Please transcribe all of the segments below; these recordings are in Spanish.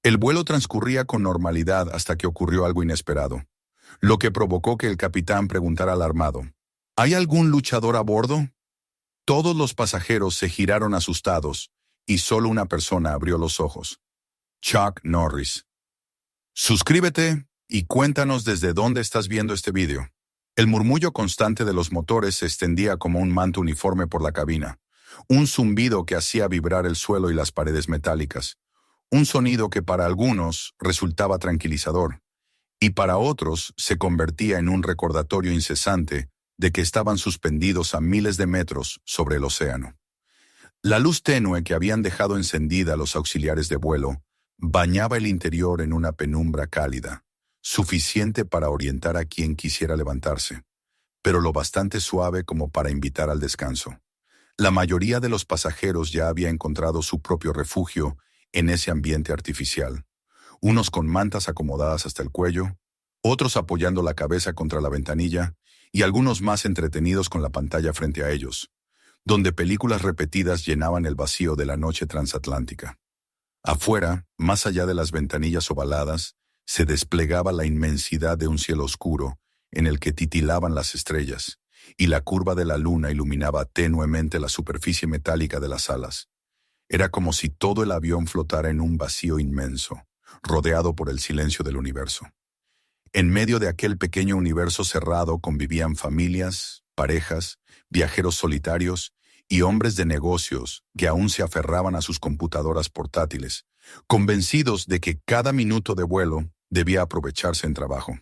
El vuelo transcurría con normalidad hasta que ocurrió algo inesperado, lo que provocó que el capitán preguntara alarmado: ¿Hay algún luchador a bordo? Todos los pasajeros se giraron asustados y solo una persona abrió los ojos: Chuck Norris. Suscríbete y cuéntanos desde dónde estás viendo este vídeo. El murmullo constante de los motores se extendía como un manto uniforme por la cabina, un zumbido que hacía vibrar el suelo y las paredes metálicas, un sonido que para algunos resultaba tranquilizador y para otros se convertía en un recordatorio incesante de que estaban suspendidos a miles de metros sobre el océano. La luz tenue que habían dejado encendida los auxiliares de vuelo bañaba el interior en una penumbra cálida, suficiente para orientar a quien quisiera levantarse, pero lo bastante suave como para invitar al descanso. La mayoría de los pasajeros ya había encontrado su propio refugio en ese ambiente artificial, unos con mantas acomodadas hasta el cuello, otros apoyando la cabeza contra la ventanilla y algunos más entretenidos con la pantalla frente a ellos, donde películas repetidas llenaban el vacío de la noche transatlántica. Afuera, más allá de las ventanillas ovaladas, se desplegaba la inmensidad de un cielo oscuro en el que titilaban las estrellas, y la curva de la luna iluminaba tenuemente la superficie metálica de las alas. Era como si todo el avión flotara en un vacío inmenso, rodeado por el silencio del universo. En medio de aquel pequeño universo cerrado convivían familias, parejas, viajeros solitarios y hombres de negocios que aún se aferraban a sus computadoras portátiles, convencidos de que cada minuto de vuelo debía aprovecharse en trabajo.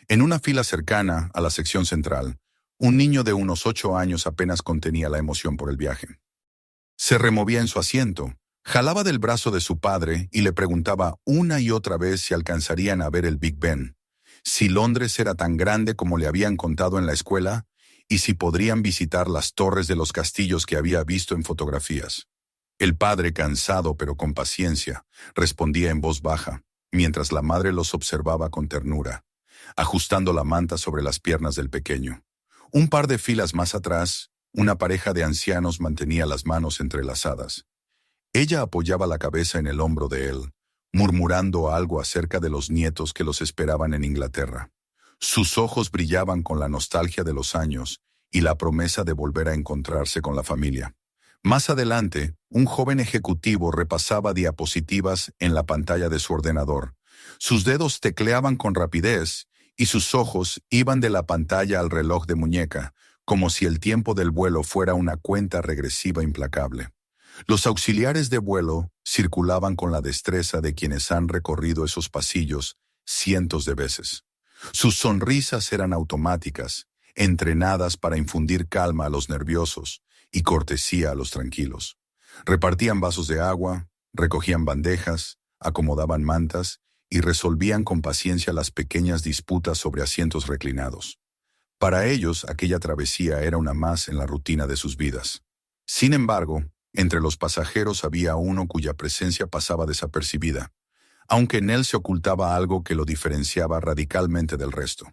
En una fila cercana a la sección central, un niño de unos 8 años apenas contenía la emoción por el viaje. Se removía en su asiento, jalaba del brazo de su padre y le preguntaba una y otra vez si alcanzarían a ver el Big Ben, si Londres era tan grande como le habían contado en la escuela, y si podrían visitar las torres de los castillos que había visto en fotografías. El padre, cansado pero con paciencia, respondía en voz baja, mientras la madre los observaba con ternura, ajustando la manta sobre las piernas del pequeño. Un par de filas más atrás, una pareja de ancianos mantenía las manos entrelazadas. Ella apoyaba la cabeza en el hombro de él, murmurando algo acerca de los nietos que los esperaban en Inglaterra. Sus ojos brillaban con la nostalgia de los años y la promesa de volver a encontrarse con la familia. Más adelante, un joven ejecutivo repasaba diapositivas en la pantalla de su ordenador. Sus dedos tecleaban con rapidez y sus ojos iban de la pantalla al reloj de muñeca, como si el tiempo del vuelo fuera una cuenta regresiva implacable. Los auxiliares de vuelo circulaban con la destreza de quienes han recorrido esos pasillos cientos de veces. Sus sonrisas eran automáticas, entrenadas para infundir calma a los nerviosos y cortesía a los tranquilos. Repartían vasos de agua, recogían bandejas, acomodaban mantas y resolvían con paciencia las pequeñas disputas sobre asientos reclinados. Para ellos, aquella travesía era una más en la rutina de sus vidas. Sin embargo, entre los pasajeros había uno cuya presencia pasaba desapercibida, aunque en él se ocultaba algo que lo diferenciaba radicalmente del resto.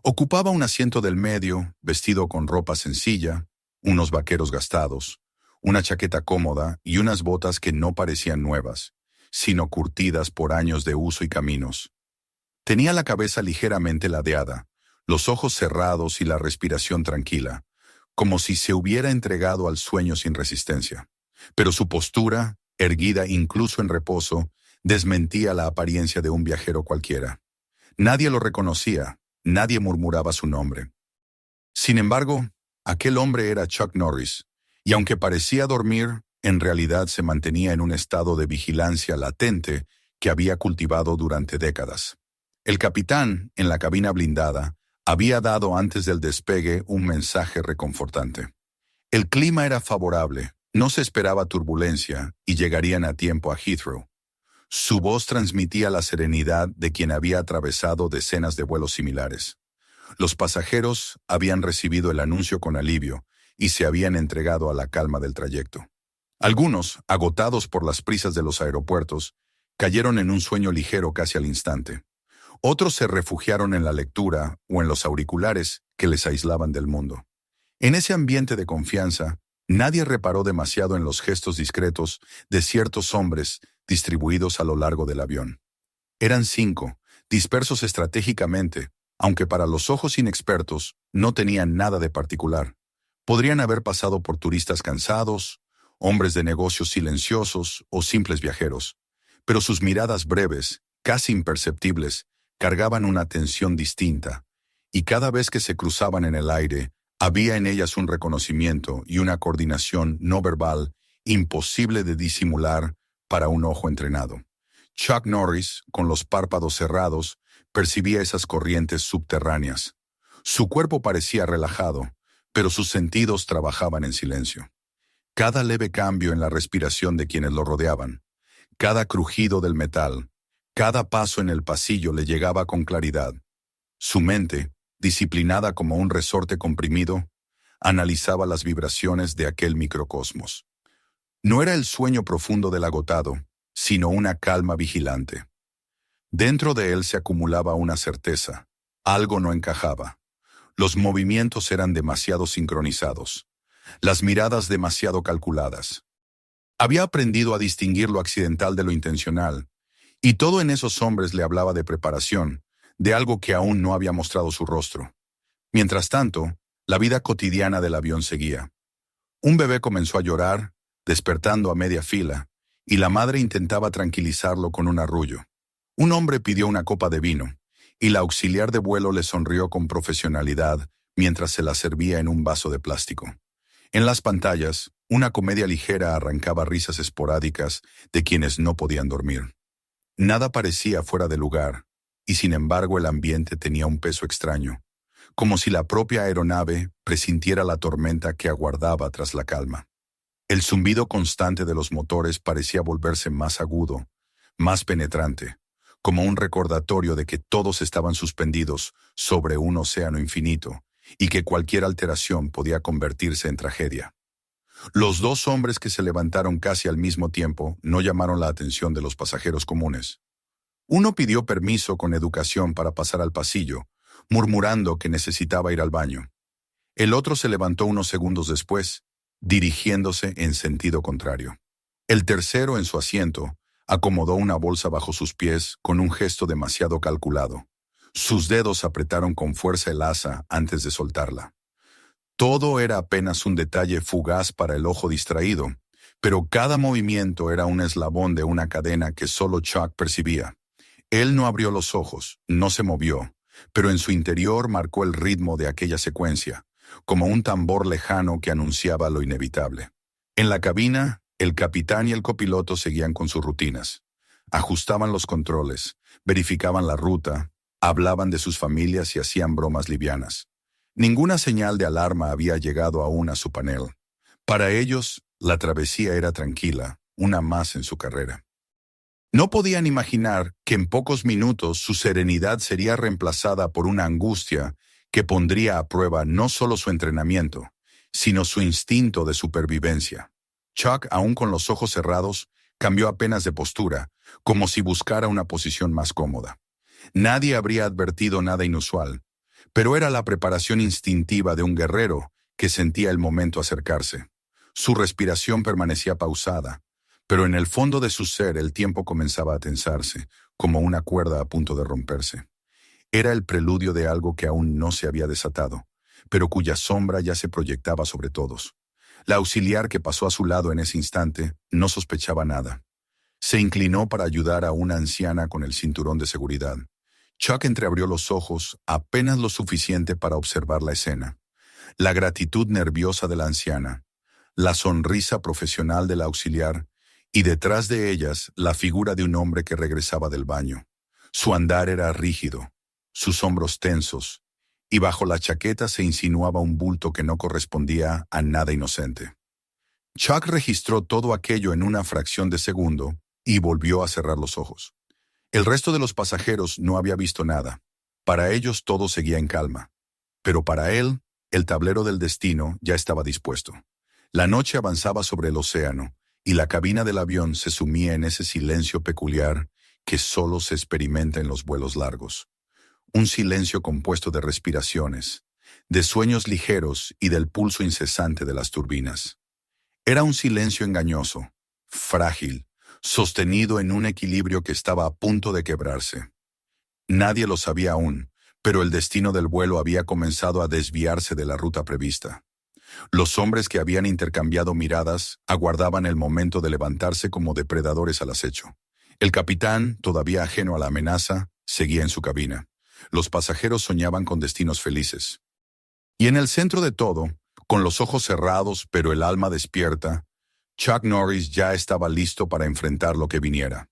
Ocupaba un asiento del medio, vestido con ropa sencilla, unos vaqueros gastados, una chaqueta cómoda y unas botas que no parecían nuevas, sino curtidas por años de uso y caminos. Tenía la cabeza ligeramente ladeada, los ojos cerrados y la respiración tranquila, como si se hubiera entregado al sueño sin resistencia. Pero su postura, erguida incluso en reposo, desmentía la apariencia de un viajero cualquiera. Nadie lo reconocía, nadie murmuraba su nombre. Sin embargo, aquel hombre era Chuck Norris, y aunque parecía dormir, en realidad se mantenía en un estado de vigilancia latente que había cultivado durante décadas. El capitán, en la cabina blindada, había dado antes del despegue un mensaje reconfortante. El clima era favorable, no se esperaba turbulencia y llegarían a tiempo a Heathrow. Su voz transmitía la serenidad de quien había atravesado decenas de vuelos similares. Los pasajeros habían recibido el anuncio con alivio y se habían entregado a la calma del trayecto. Algunos, agotados por las prisas de los aeropuertos, cayeron en un sueño ligero casi al instante. Otros se refugiaron en la lectura o en los auriculares que les aislaban del mundo. En ese ambiente de confianza, nadie reparó demasiado en los gestos discretos de ciertos hombres distribuidos a lo largo del avión. Eran 5, dispersos estratégicamente, aunque para los ojos inexpertos no tenían nada de particular. Podrían haber pasado por turistas cansados, hombres de negocios silenciosos o simples viajeros, pero sus miradas breves, casi imperceptibles, cargaban una tensión distinta, y cada vez que se cruzaban en el aire, había en ellas un reconocimiento y una coordinación no verbal imposible de disimular para un ojo entrenado. Chuck Norris, con los párpados cerrados, percibía esas corrientes subterráneas. Su cuerpo parecía relajado, pero sus sentidos trabajaban en silencio. Cada leve cambio en la respiración de quienes lo rodeaban, cada crujido del metal, cada paso en el pasillo le llegaba con claridad. Su mente, disciplinada como un resorte comprimido, analizaba las vibraciones de aquel microcosmos. No era el sueño profundo del agotado, sino una calma vigilante. Dentro de él se acumulaba una certeza. Algo no encajaba. Los movimientos eran demasiado sincronizados, las miradas demasiado calculadas. Había aprendido a distinguir lo accidental de lo intencional, y todo en esos hombres le hablaba de preparación, de algo que aún no había mostrado su rostro. Mientras tanto, la vida cotidiana del avión seguía. Un bebé comenzó a llorar, despertando a media fila, y la madre intentaba tranquilizarlo con un arrullo. Un hombre pidió una copa de vino, y la auxiliar de vuelo le sonrió con profesionalidad mientras se la servía en un vaso de plástico. En las pantallas, una comedia ligera arrancaba risas esporádicas de quienes no podían dormir. Nada parecía fuera de lugar, y sin embargo el ambiente tenía un peso extraño, como si la propia aeronave presintiera la tormenta que aguardaba tras la calma. El zumbido constante de los motores parecía volverse más agudo, más penetrante, como un recordatorio de que todos estaban suspendidos sobre un océano infinito y que cualquier alteración podía convertirse en tragedia. Los 2 hombres que se levantaron casi al mismo tiempo no llamaron la atención de los pasajeros comunes. Uno pidió permiso con educación para pasar al pasillo, murmurando que necesitaba ir al baño. El otro se levantó unos segundos después, dirigiéndose en sentido contrario. El tercero, en su asiento, acomodó una bolsa bajo sus pies con un gesto demasiado calculado. Sus dedos apretaron con fuerza el asa antes de soltarla. Todo era apenas un detalle fugaz para el ojo distraído, pero cada movimiento era un eslabón de una cadena que solo Chuck percibía. Él no abrió los ojos, no se movió, pero en su interior marcó el ritmo de aquella secuencia, como un tambor lejano que anunciaba lo inevitable. En la cabina, el capitán y el copiloto seguían con sus rutinas. Ajustaban los controles, verificaban la ruta, hablaban de sus familias y hacían bromas livianas. Ninguna señal de alarma había llegado aún a su panel. Para ellos, la travesía era tranquila, una más en su carrera. No podían imaginar que en pocos minutos su serenidad sería reemplazada por una angustia que pondría a prueba no solo su entrenamiento, sino su instinto de supervivencia. Chuck, aún con los ojos cerrados, cambió apenas de postura, como si buscara una posición más cómoda. Nadie habría advertido nada inusual, pero era la preparación instintiva de un guerrero que sentía el momento acercarse. Su respiración permanecía pausada, pero en el fondo de su ser el tiempo comenzaba a tensarse, como una cuerda a punto de romperse. Era el preludio de algo que aún no se había desatado, pero cuya sombra ya se proyectaba sobre todos. La auxiliar que pasó a su lado en ese instante no sospechaba nada. Se inclinó para ayudar a una anciana con el cinturón de seguridad. Chuck entreabrió los ojos apenas lo suficiente para observar la escena. La gratitud nerviosa de la anciana, la sonrisa profesional del auxiliar y detrás de ellas la figura de un hombre que regresaba del baño. Su andar era rígido, sus hombros tensos, y bajo la chaqueta se insinuaba un bulto que no correspondía a nada inocente. Chuck registró todo aquello en una fracción de segundo y volvió a cerrar los ojos. El resto de los pasajeros no había visto nada. Para ellos todo seguía en calma. Pero para él, el tablero del destino ya estaba dispuesto. La noche avanzaba sobre el océano, y la cabina del avión se sumía en ese silencio peculiar que solo se experimenta en los vuelos largos. Un silencio compuesto de respiraciones, de sueños ligeros y del pulso incesante de las turbinas. Era un silencio engañoso, frágil, sostenido en un equilibrio que estaba a punto de quebrarse. Nadie lo sabía aún, pero el destino del vuelo había comenzado a desviarse de la ruta prevista. Los hombres que habían intercambiado miradas aguardaban el momento de levantarse como depredadores al acecho. El capitán, todavía ajeno a la amenaza, seguía en su cabina. Los pasajeros soñaban con destinos felices. Y en el centro de todo, con los ojos cerrados pero el alma despierta, Chuck Norris ya estaba listo para enfrentar lo que viniera.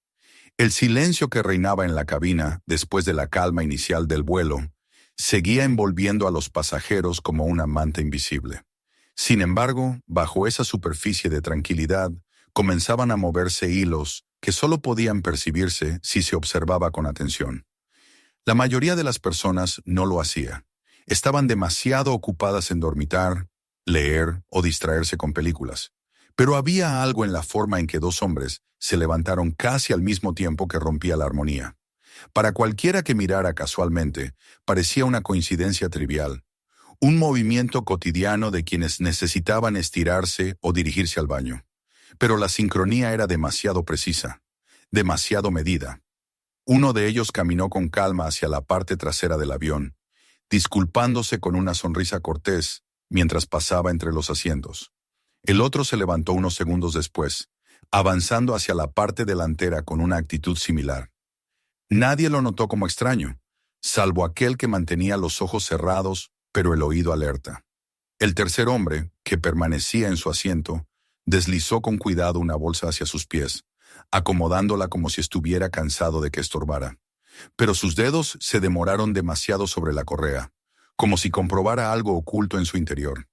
El silencio que reinaba en la cabina, después de la calma inicial del vuelo, seguía envolviendo a los pasajeros como una manta invisible. Sin embargo, bajo esa superficie de tranquilidad, comenzaban a moverse hilos que solo podían percibirse si se observaba con atención. La mayoría de las personas no lo hacía. Estaban demasiado ocupadas en dormitar, leer o distraerse con películas. Pero había algo en la forma en que dos hombres se levantaron casi al mismo tiempo que rompía la armonía. Para cualquiera que mirara casualmente, parecía una coincidencia trivial. Un movimiento cotidiano de quienes necesitaban estirarse o dirigirse al baño. Pero la sincronía era demasiado precisa, demasiado medida. Uno de ellos caminó con calma hacia la parte trasera del avión, disculpándose con una sonrisa cortés mientras pasaba entre los asientos. El otro se levantó unos segundos después, avanzando hacia la parte delantera con una actitud similar. Nadie lo notó como extraño, salvo aquel que mantenía los ojos cerrados pero el oído alerta. El tercer hombre, que permanecía en su asiento, deslizó con cuidado una bolsa hacia sus pies, acomodándola como si estuviera cansado de que estorbara. Pero sus dedos se demoraron demasiado sobre la correa, como si comprobara algo oculto en su interior.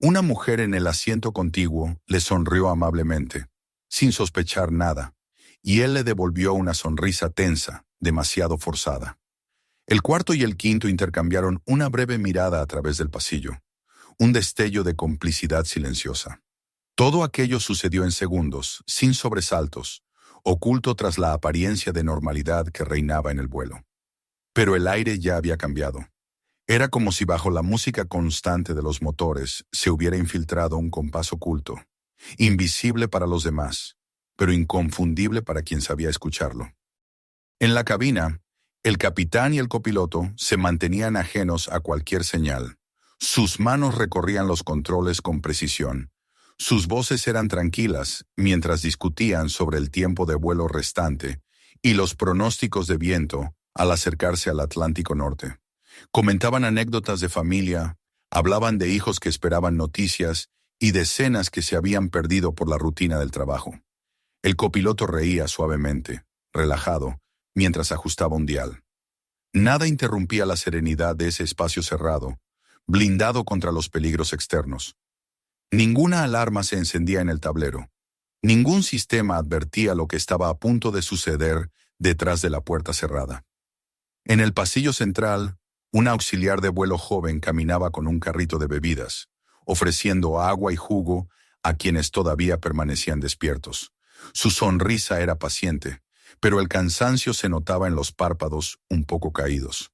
Una mujer en el asiento contiguo le sonrió amablemente, sin sospechar nada, y él le devolvió una sonrisa tensa, demasiado forzada. El cuarto y el quinto intercambiaron una breve mirada a través del pasillo, un destello de complicidad silenciosa. Todo aquello sucedió en segundos, sin sobresaltos, oculto tras la apariencia de normalidad que reinaba en el vuelo. Pero el aire ya había cambiado. Era como si bajo la música constante de los motores se hubiera infiltrado un compás oculto, invisible para los demás, pero inconfundible para quien sabía escucharlo. En la cabina, el capitán y el copiloto se mantenían ajenos a cualquier señal. Sus manos recorrían los controles con precisión. Sus voces eran tranquilas mientras discutían sobre el tiempo de vuelo restante y los pronósticos de viento al acercarse al Atlántico Norte. Comentaban anécdotas de familia, hablaban de hijos que esperaban noticias y de cenas que se habían perdido por la rutina del trabajo. El copiloto reía suavemente, relajado, mientras ajustaba un dial. Nada interrumpía la serenidad de ese espacio cerrado, blindado contra los peligros externos. Ninguna alarma se encendía en el tablero. Ningún sistema advertía lo que estaba a punto de suceder detrás de la puerta cerrada. En el pasillo central, un auxiliar de vuelo joven caminaba con un carrito de bebidas, ofreciendo agua y jugo a quienes todavía permanecían despiertos. Su sonrisa era paciente, pero el cansancio se notaba en los párpados un poco caídos.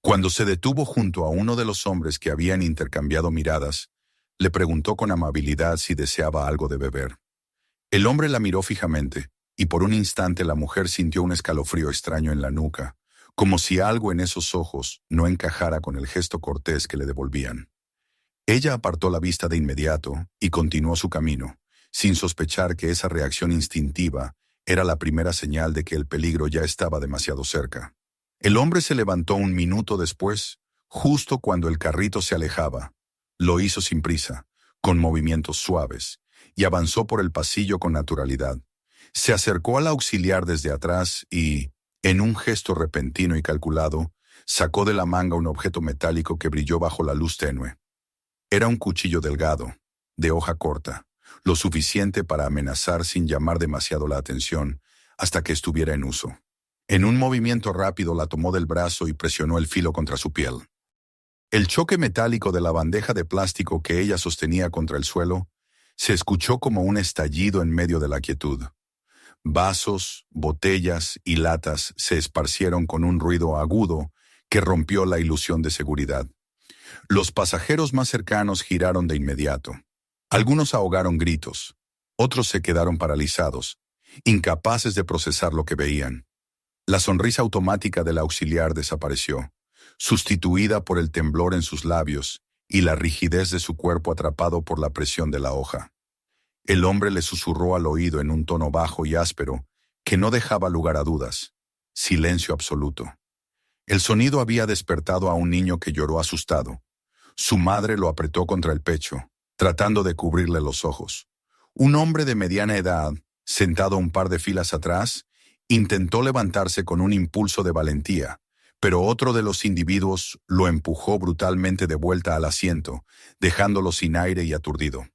Cuando se detuvo junto a uno de los hombres que habían intercambiado miradas, le preguntó con amabilidad si deseaba algo de beber. El hombre la miró fijamente, y por un instante la mujer sintió un escalofrío extraño en la nuca, como si algo en esos ojos no encajara con el gesto cortés que le devolvían. Ella apartó la vista de inmediato y continuó su camino, sin sospechar que esa reacción instintiva era la primera señal de que el peligro ya estaba demasiado cerca. El hombre se levantó un minuto después, justo cuando el carrito se alejaba. Lo hizo sin prisa, con movimientos suaves, y avanzó por el pasillo con naturalidad. Se acercó al auxiliar desde atrás y, en un gesto repentino y calculado, sacó de la manga un objeto metálico que brilló bajo la luz tenue. Era un cuchillo delgado, de hoja corta, lo suficiente para amenazar sin llamar demasiado la atención hasta que estuviera en uso. En un movimiento rápido la tomó del brazo y presionó el filo contra su piel. El choque metálico de la bandeja de plástico que ella sostenía contra el suelo se escuchó como un estallido en medio de la quietud. Vasos, botellas y latas se esparcieron con un ruido agudo que rompió la ilusión de seguridad. Los pasajeros más cercanos giraron de inmediato. Algunos ahogaron gritos, otros se quedaron paralizados, incapaces de procesar lo que veían. La sonrisa automática del auxiliar desapareció, sustituida por el temblor en sus labios y la rigidez de su cuerpo atrapado por la presión de la hoja. El hombre le susurró al oído en un tono bajo y áspero que no dejaba lugar a dudas. Silencio absoluto. El sonido había despertado a un niño que lloró asustado. Su madre lo apretó contra el pecho, tratando de cubrirle los ojos. Un hombre de mediana edad, sentado un par de filas atrás, intentó levantarse con un impulso de valentía, pero otro de los individuos lo empujó brutalmente de vuelta al asiento, dejándolo sin aire y aturdido.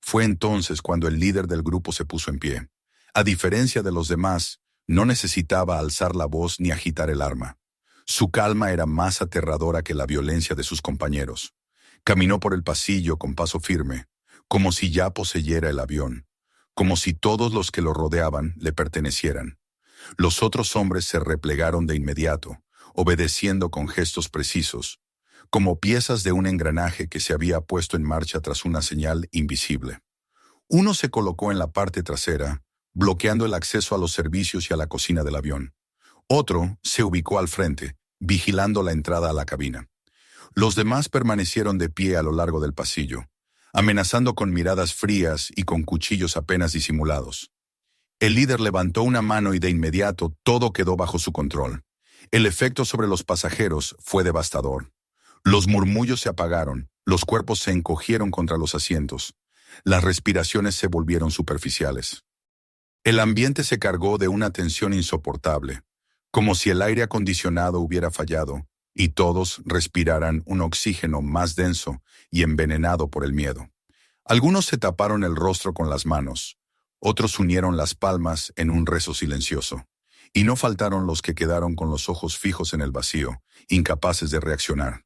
Fue entonces cuando el líder del grupo se puso en pie. A diferencia de los demás, no necesitaba alzar la voz ni agitar el arma. Su calma era más aterradora que la violencia de sus compañeros. Caminó por el pasillo con paso firme, como si ya poseyera el avión, como si todos los que lo rodeaban le pertenecieran. Los otros hombres se replegaron de inmediato, obedeciendo con gestos precisos, como piezas de un engranaje que se había puesto en marcha tras una señal invisible. Uno se colocó en la parte trasera, bloqueando el acceso a los servicios y a la cocina del avión. Otro se ubicó al frente, vigilando la entrada a la cabina. Los demás permanecieron de pie a lo largo del pasillo, amenazando con miradas frías y con cuchillos apenas disimulados. El líder levantó una mano y de inmediato todo quedó bajo su control. El efecto sobre los pasajeros fue devastador. Los murmullos se apagaron, los cuerpos se encogieron contra los asientos, las respiraciones se volvieron superficiales. El ambiente se cargó de una tensión insoportable, como si el aire acondicionado hubiera fallado y todos respiraran un oxígeno más denso y envenenado por el miedo. Algunos se taparon el rostro con las manos, otros unieron las palmas en un rezo silencioso, y no faltaron los que quedaron con los ojos fijos en el vacío, incapaces de reaccionar.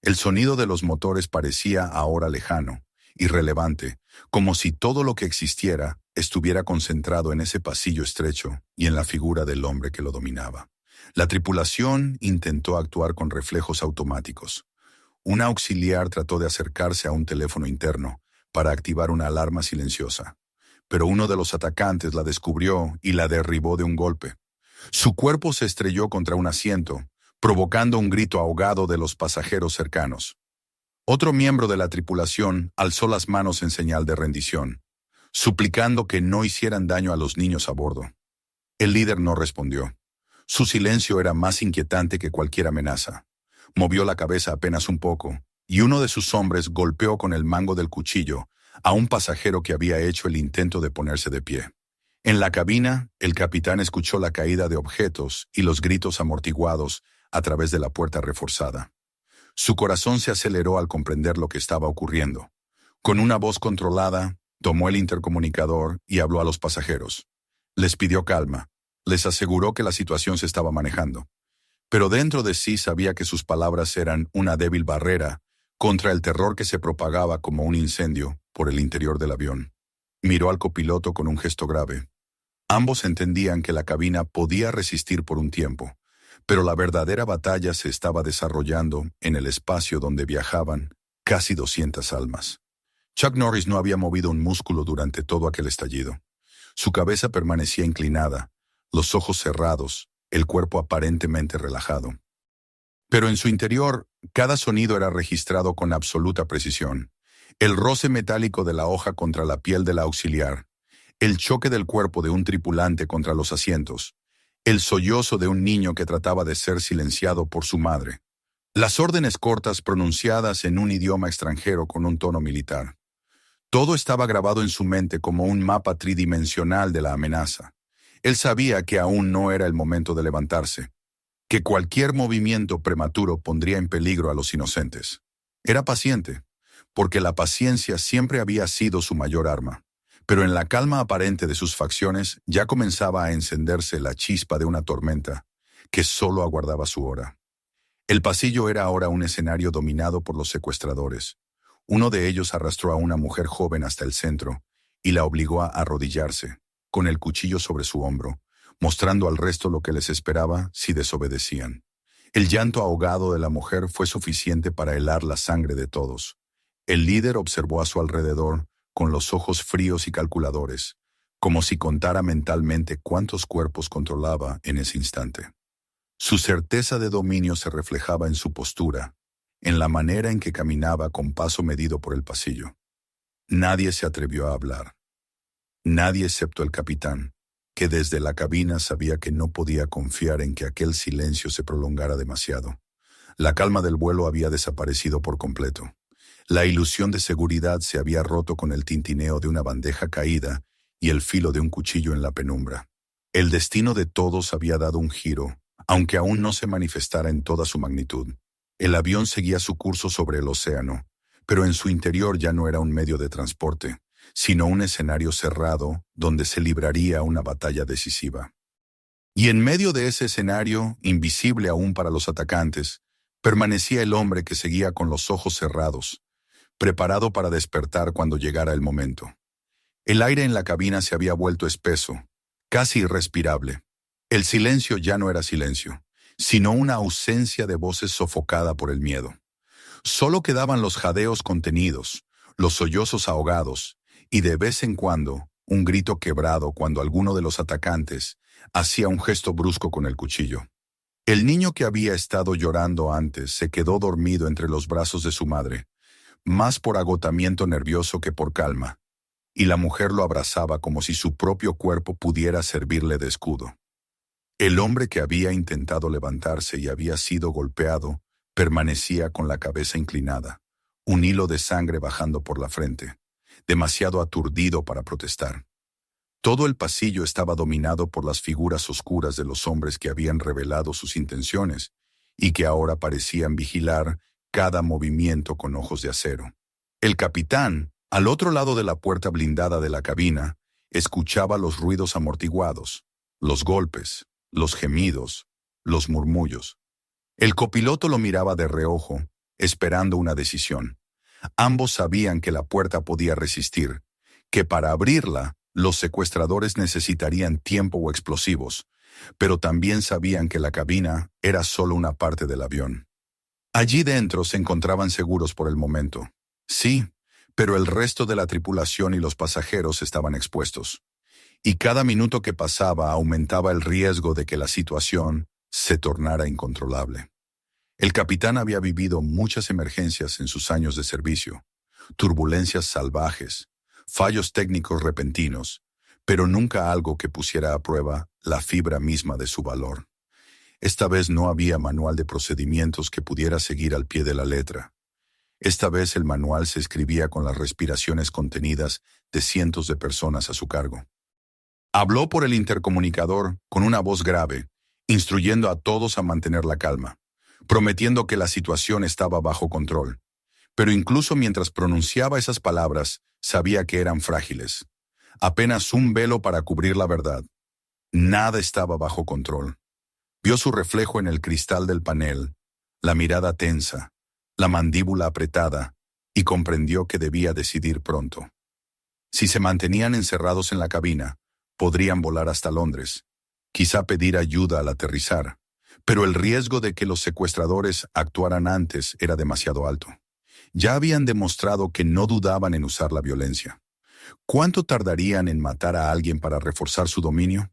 El sonido de los motores parecía ahora lejano, irrelevante, como si todo lo que existiera estuviera concentrado en ese pasillo estrecho y en la figura del hombre que lo dominaba. La tripulación intentó actuar con reflejos automáticos. Un auxiliar trató de acercarse a un teléfono interno para activar una alarma silenciosa, pero uno de los atacantes la descubrió y la derribó de un golpe. Su cuerpo se estrelló contra un asiento, provocando un grito ahogado de los pasajeros cercanos. Otro miembro de la tripulación alzó las manos en señal de rendición, suplicando que no hicieran daño a los niños a bordo. El líder no respondió. Su silencio era más inquietante que cualquier amenaza. Movió la cabeza apenas un poco, y uno de sus hombres golpeó con el mango del cuchillo a un pasajero que había hecho el intento de ponerse de pie. En la cabina, el capitán escuchó la caída de objetos y los gritos amortiguados a través de la puerta reforzada. Su corazón se aceleró al comprender lo que estaba ocurriendo. Con una voz controlada, tomó el intercomunicador y habló a los pasajeros. Les pidió calma, les aseguró que la situación se estaba manejando. Pero dentro de sí sabía que sus palabras eran una débil barrera contra el terror que se propagaba como un incendio por el interior del avión. Miró al copiloto con un gesto grave. Ambos entendían que la cabina podía resistir por un tiempo, pero la verdadera batalla se estaba desarrollando en el espacio donde viajaban casi 200 almas. Chuck Norris no había movido un músculo durante todo aquel estallido. Su cabeza permanecía inclinada, los ojos cerrados, el cuerpo aparentemente relajado. Pero en su interior, cada sonido era registrado con absoluta precisión. El roce metálico de la hoja contra la piel del auxiliar, el choque del cuerpo de un tripulante contra los asientos, el sollozo de un niño que trataba de ser silenciado por su madre, las órdenes cortas pronunciadas en un idioma extranjero con un tono militar. Todo estaba grabado en su mente como un mapa tridimensional de la amenaza. Él sabía que aún no era el momento de levantarse, que cualquier movimiento prematuro pondría en peligro a los inocentes. Era paciente, porque la paciencia siempre había sido su mayor arma. Pero en la calma aparente de sus facciones ya comenzaba a encenderse la chispa de una tormenta que solo aguardaba su hora. El pasillo era ahora un escenario dominado por los secuestradores. Uno de ellos arrastró a una mujer joven hasta el centro y la obligó a arrodillarse, con el cuchillo sobre su hombro, mostrando al resto lo que les esperaba si desobedecían. El llanto ahogado de la mujer fue suficiente para helar la sangre de todos. El líder observó a su alrededor con los ojos fríos y calculadores, como si contara mentalmente cuántos cuerpos controlaba en ese instante. Su certeza de dominio se reflejaba en su postura, en la manera en que caminaba con paso medido por el pasillo. Nadie se atrevió a hablar. Nadie excepto el capitán, que desde la cabina sabía que no podía confiar en que aquel silencio se prolongara demasiado. La calma del vuelo había desaparecido por completo. La ilusión de seguridad se había roto con el tintineo de una bandeja caída y el filo de un cuchillo en la penumbra. El destino de todos había dado un giro, aunque aún no se manifestara en toda su magnitud. El avión seguía su curso sobre el océano, pero en su interior ya no era un medio de transporte, sino un escenario cerrado donde se libraría una batalla decisiva. Y en medio de ese escenario, invisible aún para los atacantes, permanecía el hombre que seguía con los ojos cerrados, preparado para despertar cuando llegara el momento. El aire en la cabina se había vuelto espeso, casi irrespirable. El silencio ya no era silencio, sino una ausencia de voces sofocada por el miedo. Solo quedaban los jadeos contenidos, los sollozos ahogados, y de vez en cuando, un grito quebrado cuando alguno de los atacantes hacía un gesto brusco con el cuchillo. El niño que había estado llorando antes se quedó dormido entre los brazos de su madre, más por agotamiento nervioso que por calma, y la mujer lo abrazaba como si su propio cuerpo pudiera servirle de escudo. El hombre que había intentado levantarse y había sido golpeado permanecía con la cabeza inclinada, un hilo de sangre bajando por la frente, demasiado aturdido para protestar. Todo el pasillo estaba dominado por las figuras oscuras de los hombres que habían revelado sus intenciones y que ahora parecían vigilar cada movimiento con ojos de acero. El capitán, al otro lado de la puerta blindada de la cabina, escuchaba los ruidos amortiguados, los golpes, los gemidos, los murmullos. El copiloto lo miraba de reojo, esperando una decisión. Ambos sabían que la puerta podía resistir, que para abrirla los secuestradores necesitarían tiempo o explosivos, pero también sabían que la cabina era solo una parte del avión. Allí dentro se encontraban seguros por el momento. Sí, pero el resto de la tripulación y los pasajeros estaban expuestos. Y cada minuto que pasaba aumentaba el riesgo de que la situación se tornara incontrolable. El capitán había vivido muchas emergencias en sus años de servicio, turbulencias salvajes, fallos técnicos repentinos, pero nunca algo que pusiera a prueba la fibra misma de su valor. Esta vez no había manual de procedimientos que pudiera seguir al pie de la letra. Esta vez el manual se escribía con las respiraciones contenidas de cientos de personas a su cargo. Habló por el intercomunicador con una voz grave, instruyendo a todos a mantener la calma, prometiendo que la situación estaba bajo control. Pero incluso mientras pronunciaba esas palabras, sabía que eran frágiles. Apenas un velo para cubrir la verdad. Nada estaba bajo control. Vio su reflejo en el cristal del panel, la mirada tensa, la mandíbula apretada, y comprendió que debía decidir pronto. Si se mantenían encerrados en la cabina, podrían volar hasta Londres, quizá pedir ayuda al aterrizar, pero el riesgo de que los secuestradores actuaran antes era demasiado alto. Ya habían demostrado que no dudaban en usar la violencia. ¿Cuánto tardarían en matar a alguien para reforzar su dominio?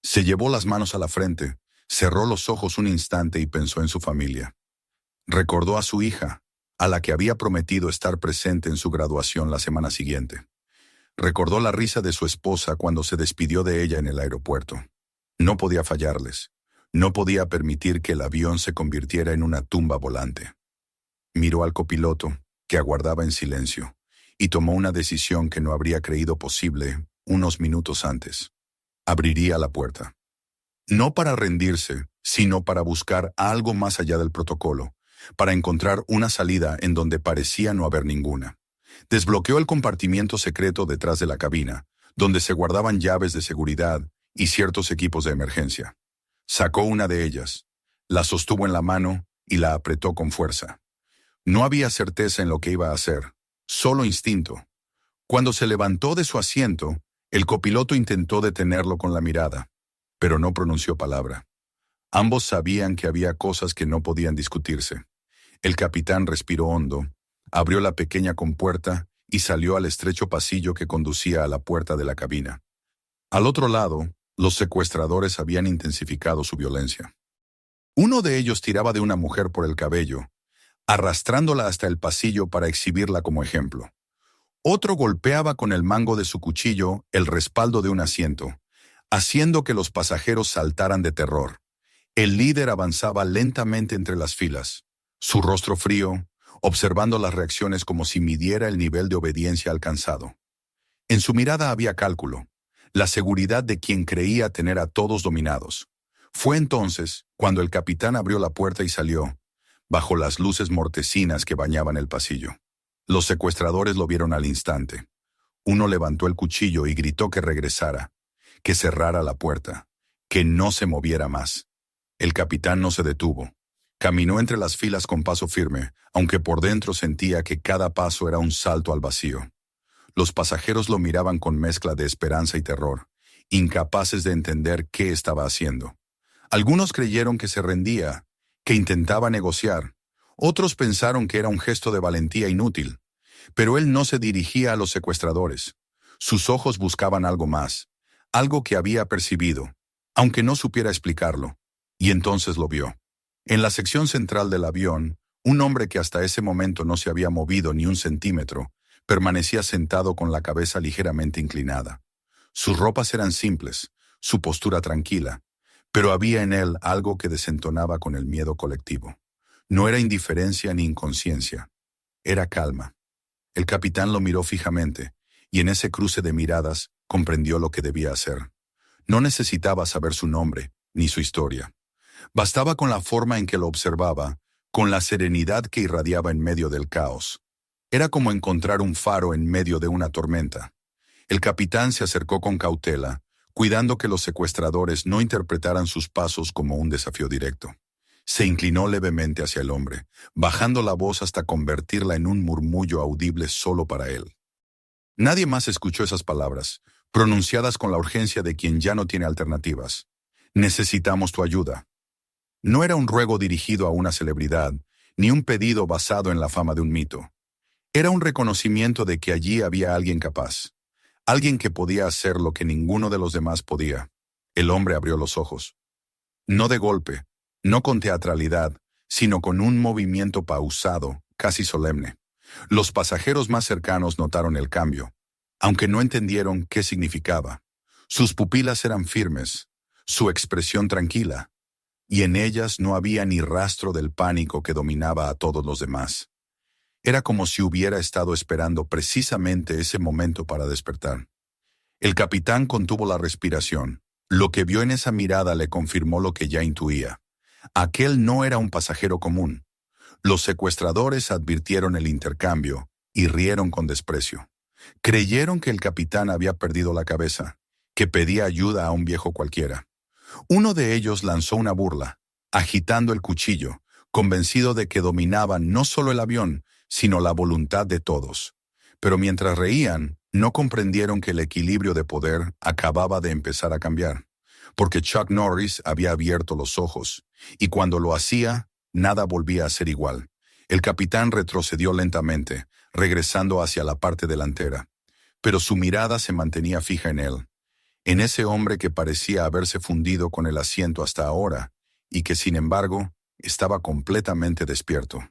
Se llevó las manos a la frente, cerró los ojos un instante y pensó en su familia. Recordó a su hija, a la que había prometido estar presente en su graduación la semana siguiente. Recordó la risa de su esposa cuando se despidió de ella en el aeropuerto. No podía fallarles. No podía permitir que el avión se convirtiera en una tumba volante. Miró al copiloto, que aguardaba en silencio, y tomó una decisión que no habría creído posible unos minutos antes. Abriría la puerta. No para rendirse, sino para buscar algo más allá del protocolo, para encontrar una salida en donde parecía no haber ninguna. Desbloqueó el compartimiento secreto detrás de la cabina, donde se guardaban llaves de seguridad y ciertos equipos de emergencia. Sacó una de ellas, la sostuvo en la mano y la apretó con fuerza. No había certeza en lo que iba a hacer, solo instinto. Cuando se levantó de su asiento, el copiloto intentó detenerlo con la mirada, pero no pronunció palabra. Ambos sabían que había cosas que no podían discutirse. El capitán respiró hondo, abrió la pequeña compuerta y salió al estrecho pasillo que conducía a la puerta de la cabina. Al otro lado, los secuestradores habían intensificado su violencia. Uno de ellos tiraba de una mujer por el cabello, arrastrándola hasta el pasillo para exhibirla como ejemplo. Otro golpeaba con el mango de su cuchillo el respaldo de un asiento, haciendo que los pasajeros saltaran de terror. El líder avanzaba lentamente entre las filas, su rostro frío, observando las reacciones como si midiera el nivel de obediencia alcanzado. En su mirada había cálculo, la seguridad de quien creía tener a todos dominados. Fue entonces cuando el capitán abrió la puerta y salió, bajo las luces mortecinas que bañaban el pasillo. Los secuestradores lo vieron al instante. Uno levantó el cuchillo y gritó que regresara, que cerrara la puerta, que no se moviera más. El capitán no se detuvo. Caminó entre las filas con paso firme, aunque por dentro sentía que cada paso era un salto al vacío. Los pasajeros lo miraban con mezcla de esperanza y terror, incapaces de entender qué estaba haciendo. Algunos creyeron que se rendía, que intentaba negociar. Otros pensaron que era un gesto de valentía inútil. Pero él no se dirigía a los secuestradores. Sus ojos buscaban algo más, algo que había percibido, aunque no supiera explicarlo. Y entonces lo vio. En la sección central del avión, un hombre que hasta ese momento no se había movido ni un centímetro, permanecía sentado con la cabeza ligeramente inclinada. Sus ropas eran simples, su postura tranquila, pero había en él algo que desentonaba con el miedo colectivo. No era indiferencia ni inconsciencia, era calma. El capitán lo miró fijamente, y en ese cruce de miradas comprendió lo que debía hacer. No necesitaba saber su nombre, ni su historia. Bastaba con la forma en que lo observaba, con la serenidad que irradiaba en medio del caos. Era como encontrar un faro en medio de una tormenta. El capitán se acercó con cautela, cuidando que los secuestradores no interpretaran sus pasos como un desafío directo. Se inclinó levemente hacia el hombre, bajando la voz hasta convertirla en un murmullo audible solo para él. Nadie más escuchó esas palabras, pronunciadas con la urgencia de quien ya no tiene alternativas. Necesitamos tu ayuda. No era un ruego dirigido a una celebridad, ni un pedido basado en la fama de un mito. Era un reconocimiento de que allí había alguien capaz, alguien que podía hacer lo que ninguno de los demás podía. El hombre abrió los ojos. No de golpe, no con teatralidad, sino con un movimiento pausado, casi solemne. Los pasajeros más cercanos notaron el cambio, aunque no entendieron qué significaba. Sus pupilas eran firmes, su expresión tranquila, y en ellas no había ni rastro del pánico que dominaba a todos los demás. Era como si hubiera estado esperando precisamente ese momento para despertar. El capitán contuvo la respiración. Lo que vio en esa mirada le confirmó lo que ya intuía. Aquel no era un pasajero común. Los secuestradores advirtieron el intercambio y rieron con desprecio. Creyeron que el capitán había perdido la cabeza, que pedía ayuda a un viejo cualquiera. Uno de ellos lanzó una burla, agitando el cuchillo, convencido de que dominaban no solo el avión, sino la voluntad de todos. Pero mientras reían, no comprendieron que el equilibrio de poder acababa de empezar a cambiar, porque Chuck Norris había abierto los ojos, y cuando lo hacía, nada volvía a ser igual. El capitán retrocedió lentamente, regresando hacia la parte delantera, pero su mirada se mantenía fija en él, en ese hombre que parecía haberse fundido con el asiento hasta ahora, y que sin embargo estaba completamente despierto.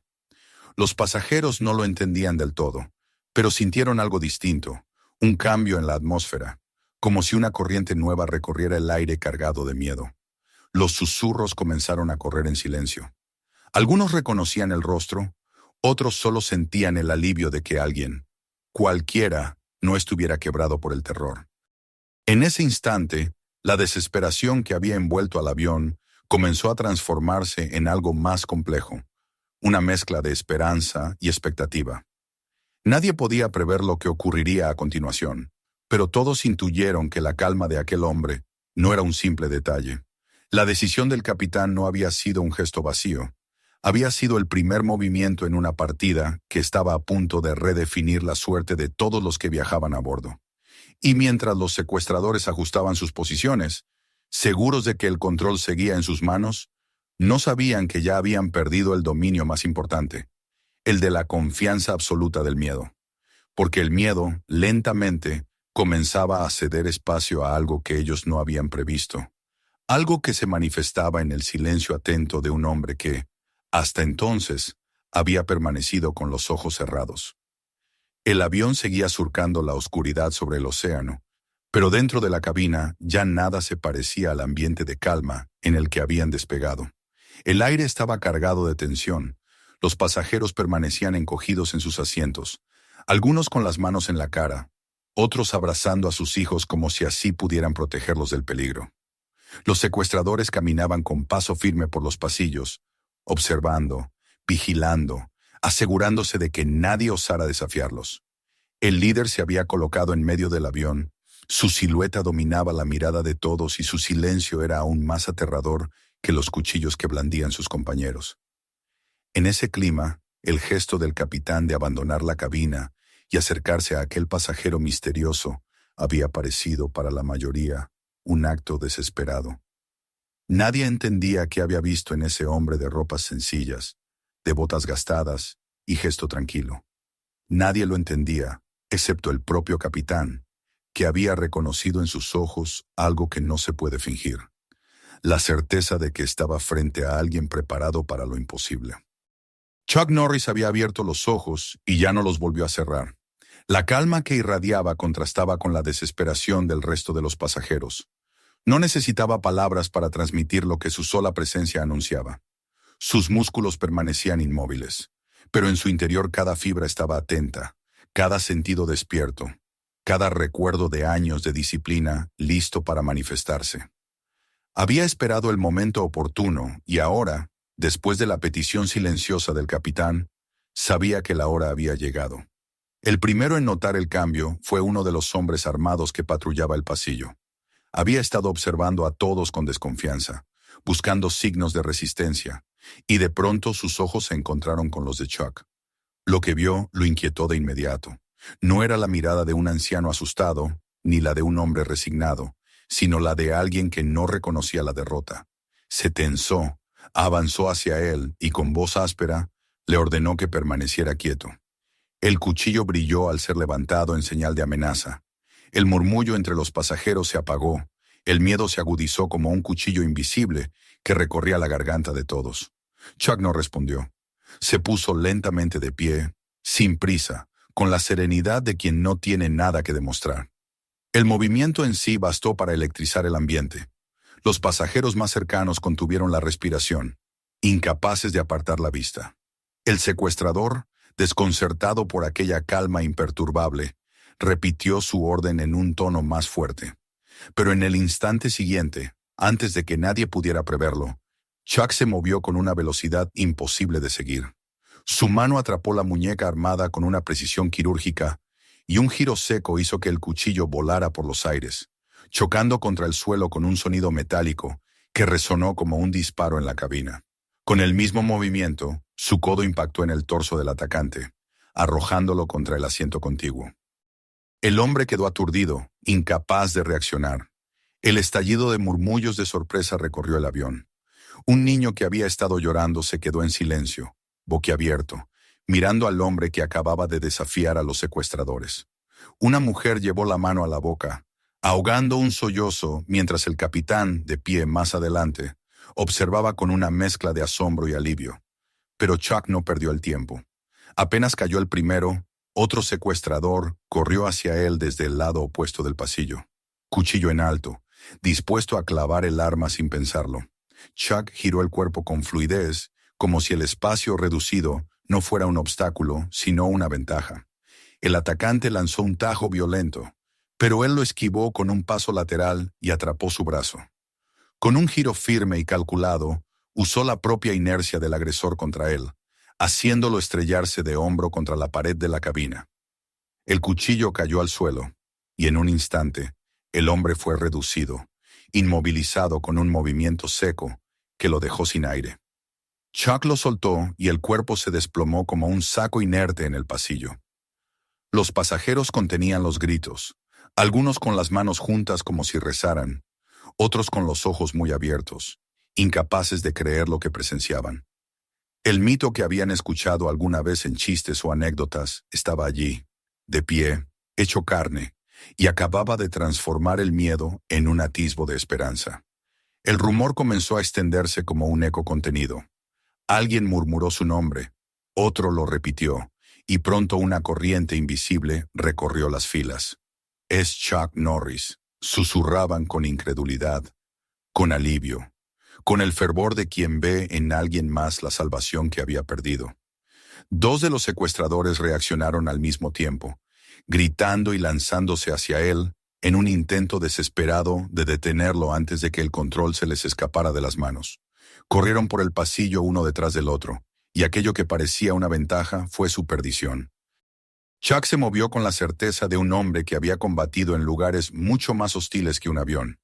Los pasajeros no lo entendían del todo, pero sintieron algo distinto, un cambio en la atmósfera, como si una corriente nueva recorriera el aire cargado de miedo. Los susurros comenzaron a correr en silencio. Algunos reconocían el rostro, otros solo sentían el alivio de que alguien, cualquiera, no estuviera quebrado por el terror. En ese instante, la desesperación que había envuelto al avión comenzó a transformarse en algo más complejo, una mezcla de esperanza y expectativa. Nadie podía prever lo que ocurriría a continuación, pero todos intuyeron que la calma de aquel hombre no era un simple detalle. La decisión del capitán no había sido un gesto vacío. Había sido el primer movimiento en una partida que estaba a punto de redefinir la suerte de todos los que viajaban a bordo. Y mientras los secuestradores ajustaban sus posiciones, seguros de que el control seguía en sus manos, no sabían que ya habían perdido el dominio más importante, el de la confianza absoluta del miedo. Porque el miedo, lentamente, comenzaba a ceder espacio a algo que ellos no habían previsto, algo que se manifestaba en el silencio atento de un hombre que, hasta entonces, había permanecido con los ojos cerrados. El avión seguía surcando la oscuridad sobre el océano, pero dentro de la cabina ya nada se parecía al ambiente de calma en el que habían despegado. El aire estaba cargado de tensión. Los pasajeros permanecían encogidos en sus asientos, algunos con las manos en la cara, otros abrazando a sus hijos como si así pudieran protegerlos del peligro. Los secuestradores caminaban con paso firme por los pasillos, observando, vigilando, asegurándose de que nadie osara desafiarlos. El líder se había colocado en medio del avión, su silueta dominaba la mirada de todos y su silencio era aún más aterrador que los cuchillos que blandían sus compañeros. En ese clima, el gesto del capitán de abandonar la cabina y acercarse a aquel pasajero misterioso había parecido para la mayoría un acto desesperado. Nadie entendía qué había visto en ese hombre de ropas sencillas, de botas gastadas y gesto tranquilo. Nadie lo entendía, excepto el propio capitán, que había reconocido en sus ojos algo que no se puede fingir, la certeza de que estaba frente a alguien preparado para lo imposible. Chuck Norris había abierto los ojos y ya no los volvió a cerrar. La calma que irradiaba contrastaba con la desesperación del resto de los pasajeros. No necesitaba palabras para transmitir lo que su sola presencia anunciaba. Sus músculos permanecían inmóviles, pero en su interior cada fibra estaba atenta, cada sentido despierto, cada recuerdo de años de disciplina listo para manifestarse. Había esperado el momento oportuno y ahora, después de la petición silenciosa del capitán, sabía que la hora había llegado. El primero en notar el cambio fue uno de los hombres armados que patrullaba el pasillo. Había estado observando a todos con desconfianza, buscando signos de resistencia, y de pronto sus ojos se encontraron con los de Chuck. Lo que vio lo inquietó de inmediato. No era la mirada de un anciano asustado, ni la de un hombre resignado, sino la de alguien que no reconocía la derrota. Se tensó, avanzó hacia él y con voz áspera le ordenó que permaneciera quieto. El cuchillo brilló al ser levantado en señal de amenaza. El murmullo entre los pasajeros se apagó. El miedo se agudizó como un cuchillo invisible que recorría la garganta de todos. Chuck no respondió. Se puso lentamente de pie, sin prisa, con la serenidad de quien no tiene nada que demostrar. El movimiento en sí bastó para electrizar el ambiente. Los pasajeros más cercanos contuvieron la respiración, incapaces de apartar la vista. El secuestrador, desconcertado por aquella calma imperturbable, repitió su orden en un tono más fuerte. Pero en el instante siguiente, antes de que nadie pudiera preverlo, Chuck se movió con una velocidad imposible de seguir. Su mano atrapó la muñeca armada con una precisión quirúrgica y un giro seco hizo que el cuchillo volara por los aires, chocando contra el suelo con un sonido metálico que resonó como un disparo en la cabina. Con el mismo movimiento, su codo impactó en el torso del atacante, arrojándolo contra el asiento contiguo. El hombre quedó aturdido, incapaz de reaccionar. El estallido de murmullos de sorpresa recorrió el avión. Un niño que había estado llorando se quedó en silencio, boquiabierto, mirando al hombre que acababa de desafiar a los secuestradores. Una mujer llevó la mano a la boca, ahogando un sollozo mientras el capitán, de pie más adelante, observaba con una mezcla de asombro y alivio. Pero Chuck no perdió el tiempo. Apenas cayó el primero, otro secuestrador corrió hacia él desde el lado opuesto del pasillo, cuchillo en alto, dispuesto a clavar el arma sin pensarlo. Chuck giró el cuerpo con fluidez, como si el espacio reducido no fuera un obstáculo, sino una ventaja. El atacante lanzó un tajo violento, pero él lo esquivó con un paso lateral y atrapó su brazo. Con un giro firme y calculado, usó la propia inercia del agresor contra él, haciéndolo estrellarse de hombro contra la pared de la cabina. El cuchillo cayó al suelo, y en un instante, el hombre fue reducido, inmovilizado con un movimiento seco que lo dejó sin aire. Chuck lo soltó y el cuerpo se desplomó como un saco inerte en el pasillo. Los pasajeros contenían los gritos, algunos con las manos juntas como si rezaran, otros con los ojos muy abiertos, incapaces de creer lo que presenciaban. El mito que habían escuchado alguna vez en chistes o anécdotas estaba allí, de pie, hecho carne, y acababa de transformar el miedo en un atisbo de esperanza. El rumor comenzó a extenderse como un eco contenido. Alguien murmuró su nombre, otro lo repitió, y pronto una corriente invisible recorrió las filas. «Es Chuck Norris», susurraban con incredulidad, con alivio, con el fervor de quien ve en alguien más la salvación que había perdido. Dos de los secuestradores reaccionaron al mismo tiempo, gritando y lanzándose hacia él en un intento desesperado de detenerlo antes de que el control se les escapara de las manos. Corrieron por el pasillo uno detrás del otro, y aquello que parecía una ventaja fue su perdición. Chuck se movió con la certeza de un hombre que había combatido en lugares mucho más hostiles que un avión.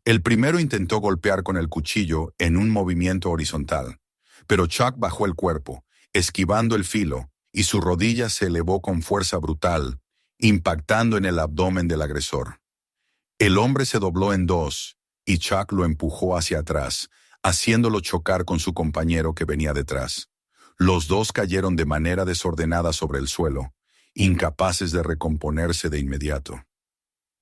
El primero intentó golpear con el cuchillo en un movimiento horizontal, pero Chuck bajó el cuerpo, esquivando el filo, y su rodilla se elevó con fuerza brutal, impactando en el abdomen del agresor. El hombre se dobló en dos, y Chuck lo empujó hacia atrás, haciéndolo chocar con su compañero que venía detrás. Los dos cayeron de manera desordenada sobre el suelo, incapaces de recomponerse de inmediato.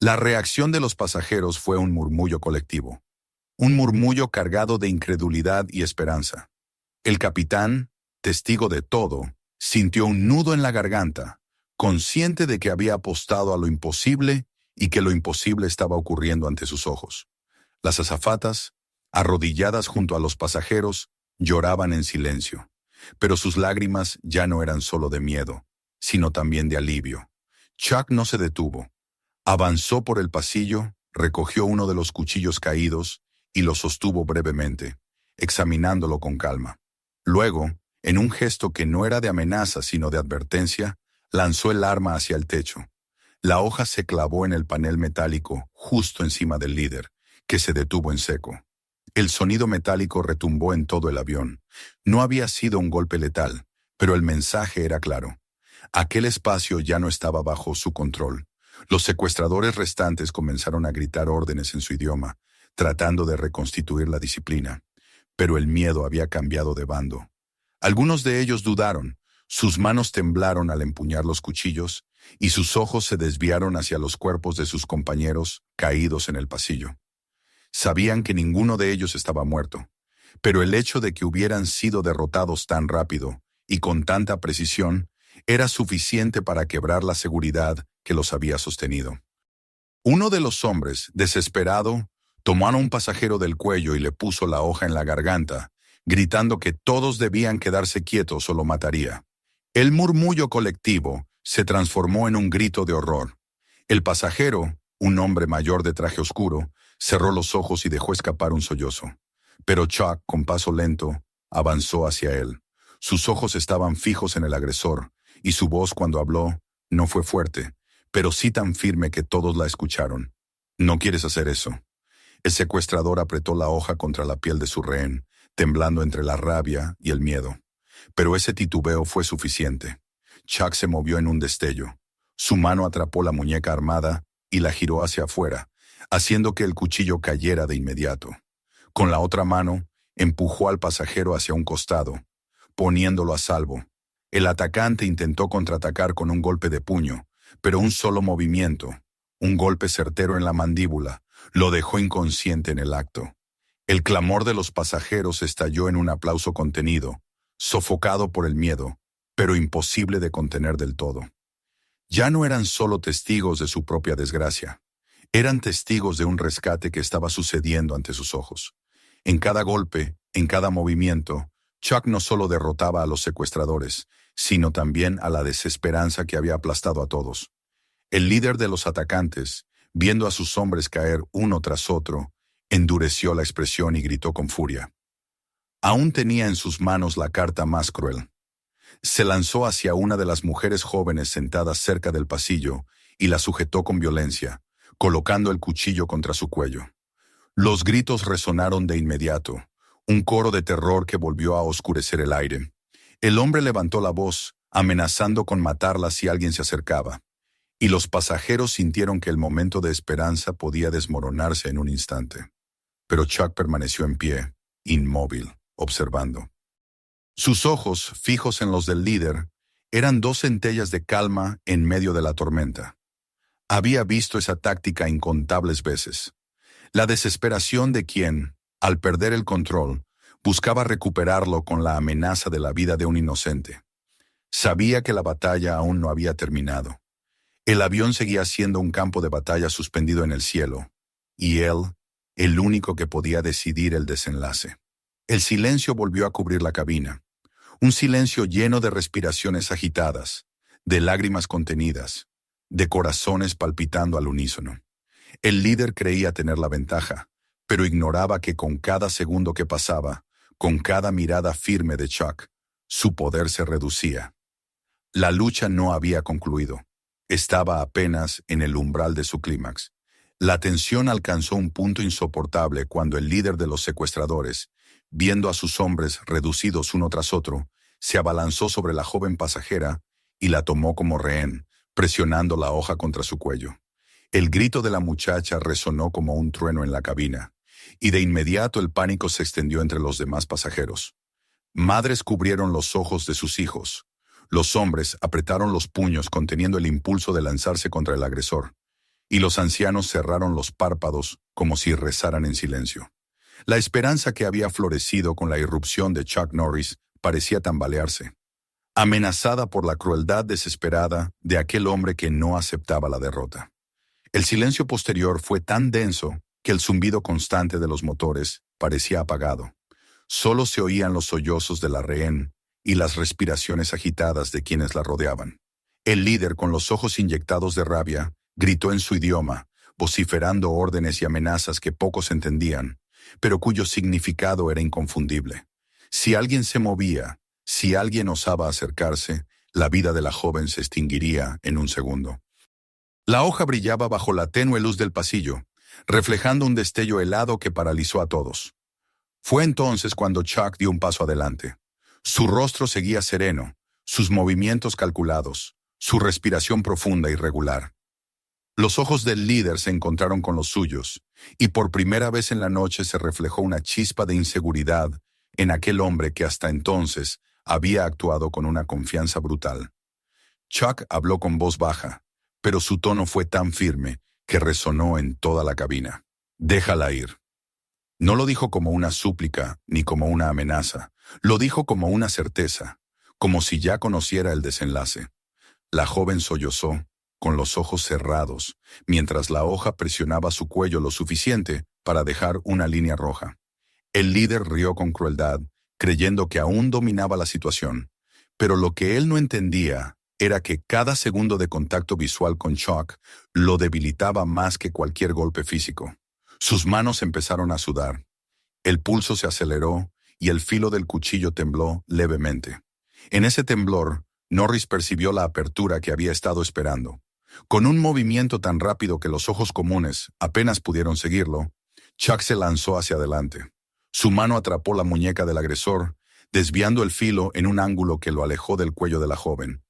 La reacción de los pasajeros fue un murmullo colectivo, un murmullo cargado de incredulidad y esperanza. El capitán, testigo de todo, sintió un nudo en la garganta, consciente de que había apostado a lo imposible y que lo imposible estaba ocurriendo ante sus ojos. Las azafatas, arrodilladas junto a los pasajeros, lloraban en silencio, pero sus lágrimas ya no eran solo de miedo, sino también de alivio. Chuck no se detuvo. Avanzó por el pasillo, recogió uno de los cuchillos caídos y lo sostuvo brevemente, examinándolo con calma. Luego, en un gesto que no era de amenaza sino de advertencia, lanzó el arma hacia el techo. La hoja se clavó en el panel metálico justo encima del líder, que se detuvo en seco. El sonido metálico retumbó en todo el avión. No había sido un golpe letal, pero el mensaje era claro. Aquel espacio ya no estaba bajo su control. Los secuestradores restantes comenzaron a gritar órdenes en su idioma, tratando de reconstituir la disciplina. Pero el miedo había cambiado de bando. Algunos de ellos dudaron, sus manos temblaron al empuñar los cuchillos, y sus ojos se desviaron hacia los cuerpos de sus compañeros caídos en el pasillo. Sabían que ninguno de ellos estaba muerto, pero el hecho de que hubieran sido derrotados tan rápido y con tanta precisión era suficiente para quebrar la seguridad que los había sostenido. Uno de los hombres, desesperado, tomó a un pasajero del cuello y le puso la hoja en la garganta, gritando que todos debían quedarse quietos o lo mataría. El murmullo colectivo se transformó en un grito de horror. El pasajero, un hombre mayor de traje oscuro, cerró los ojos y dejó escapar un sollozo. Pero Chuck, con paso lento, avanzó hacia él. Sus ojos estaban fijos en el agresor, y su voz cuando habló no fue fuerte, pero sí tan firme que todos la escucharon. «No quieres hacer eso». El secuestrador apretó la hoja contra la piel de su rehén, temblando entre la rabia y el miedo. Pero ese titubeo fue suficiente. Chuck se movió en un destello. Su mano atrapó la muñeca armada y la giró hacia afuera, haciendo que el cuchillo cayera de inmediato. Con la otra mano, empujó al pasajero hacia un costado, poniéndolo a salvo. El atacante intentó contraatacar con un golpe de puño, pero un solo movimiento, un golpe certero en la mandíbula, lo dejó inconsciente en el acto. El clamor de los pasajeros estalló en un aplauso contenido, sofocado por el miedo, pero imposible de contener del todo. Ya no eran solo testigos de su propia desgracia, eran testigos de un rescate que estaba sucediendo ante sus ojos. En cada golpe, en cada movimiento, Chuck no solo derrotaba a los secuestradores, sino también a la desesperanza que había aplastado a todos. El líder de los atacantes, viendo a sus hombres caer uno tras otro, endureció la expresión y gritó con furia. Aún tenía en sus manos la carta más cruel. Se lanzó hacia una de las mujeres jóvenes sentadas cerca del pasillo y la sujetó con violencia, colocando el cuchillo contra su cuello. Los gritos resonaron de inmediato, un coro de terror que volvió a oscurecer el aire. El hombre levantó la voz, amenazando con matarla si alguien se acercaba, y los pasajeros sintieron que el momento de esperanza podía desmoronarse en un instante. Pero Chuck permaneció en pie, inmóvil, observando. Sus ojos, fijos en los del líder, eran dos centellas de calma en medio de la tormenta. Había visto esa táctica incontables veces. La desesperación de quien, al perder el control, buscaba recuperarlo con la amenaza de la vida de un inocente. Sabía que la batalla aún no había terminado. El avión seguía siendo un campo de batalla suspendido en el cielo, y él, el único que podía decidir el desenlace. El silencio volvió a cubrir la cabina, un silencio lleno de respiraciones agitadas, de lágrimas contenidas, de corazones palpitando al unísono. El líder creía tener la ventaja, pero ignoraba que con cada segundo que pasaba, con cada mirada firme de Chuck, su poder se reducía. La lucha no había concluido. Estaba apenas en el umbral de su clímax. La tensión alcanzó un punto insoportable cuando el líder de los secuestradores, viendo a sus hombres reducidos uno tras otro, se abalanzó sobre la joven pasajera y la tomó como rehén, presionando la hoja contra su cuello. El grito de la muchacha resonó como un trueno en la cabina, y de inmediato el pánico se extendió entre los demás pasajeros. Madres cubrieron los ojos de sus hijos. Los hombres apretaron los puños conteniendo el impulso de lanzarse contra el agresor, y los ancianos cerraron los párpados como si rezaran en silencio. La esperanza que había florecido con la irrupción de Chuck Norris parecía tambalearse, amenazada por la crueldad desesperada de aquel hombre que no aceptaba la derrota. El silencio posterior fue tan denso que el zumbido constante de los motores parecía apagado. Solo se oían los sollozos de la rehén y las respiraciones agitadas de quienes la rodeaban. El líder, con los ojos inyectados de rabia, gritó en su idioma, vociferando órdenes y amenazas que pocos entendían, pero cuyo significado era inconfundible. Si alguien se movía, si alguien osaba acercarse, la vida de la joven se extinguiría en un segundo. La hoja brillaba bajo la tenue luz del pasillo, reflejando un destello helado que paralizó a todos. Fue entonces cuando Chuck dio un paso adelante. Su rostro seguía sereno, sus movimientos calculados, su respiración profunda y regular. Los ojos del líder se encontraron con los suyos, y por primera vez en la noche se reflejó una chispa de inseguridad en aquel hombre que hasta entonces había actuado con una confianza brutal. Chuck habló con voz baja, pero su tono fue tan firme que resonó en toda la cabina. «Déjala ir». No lo dijo como una súplica ni como una amenaza, lo dijo como una certeza, como si ya conociera el desenlace. La joven sollozó, con los ojos cerrados, mientras la hoja presionaba su cuello lo suficiente para dejar una línea roja. El líder rió con crueldad, creyendo que aún dominaba la situación, pero lo que él no entendía era que cada segundo de contacto visual con Chuck lo debilitaba más que cualquier golpe físico. Sus manos empezaron a sudar. El pulso se aceleró y el filo del cuchillo tembló levemente. En ese temblor, Norris percibió la apertura que había estado esperando. Con un movimiento tan rápido que los ojos comunes apenas pudieron seguirlo, Chuck se lanzó hacia adelante. Su mano atrapó la muñeca del agresor, desviando el filo en un ángulo que lo alejó del cuello de la joven.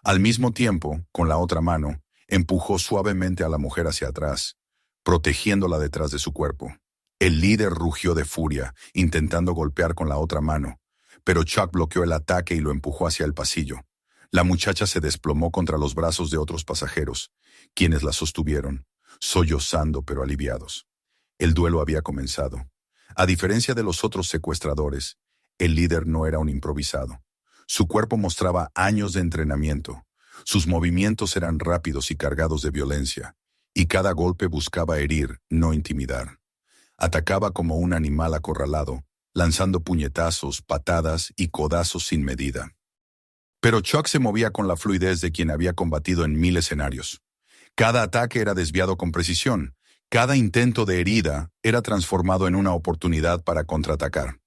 Al mismo tiempo, con la otra mano, empujó suavemente a la mujer hacia atrás, protegiéndola detrás de su cuerpo. El líder rugió de furia, intentando golpear con la otra mano, pero Chuck bloqueó el ataque y lo empujó hacia el pasillo. La muchacha se desplomó contra los brazos de otros pasajeros, quienes la sostuvieron, sollozando pero aliviados. El duelo había comenzado. A diferencia de los otros secuestradores, el líder no era un improvisado. Su cuerpo mostraba años de entrenamiento. Sus movimientos eran rápidos y cargados de violencia, y cada golpe buscaba herir, no intimidar. Atacaba como un animal acorralado, lanzando puñetazos, patadas y codazos sin medida. Pero Chuck se movía con la fluidez de quien había combatido en 1000 escenarios. Cada ataque era desviado con precisión. Cada intento de herida era transformado en una oportunidad para contraatacar.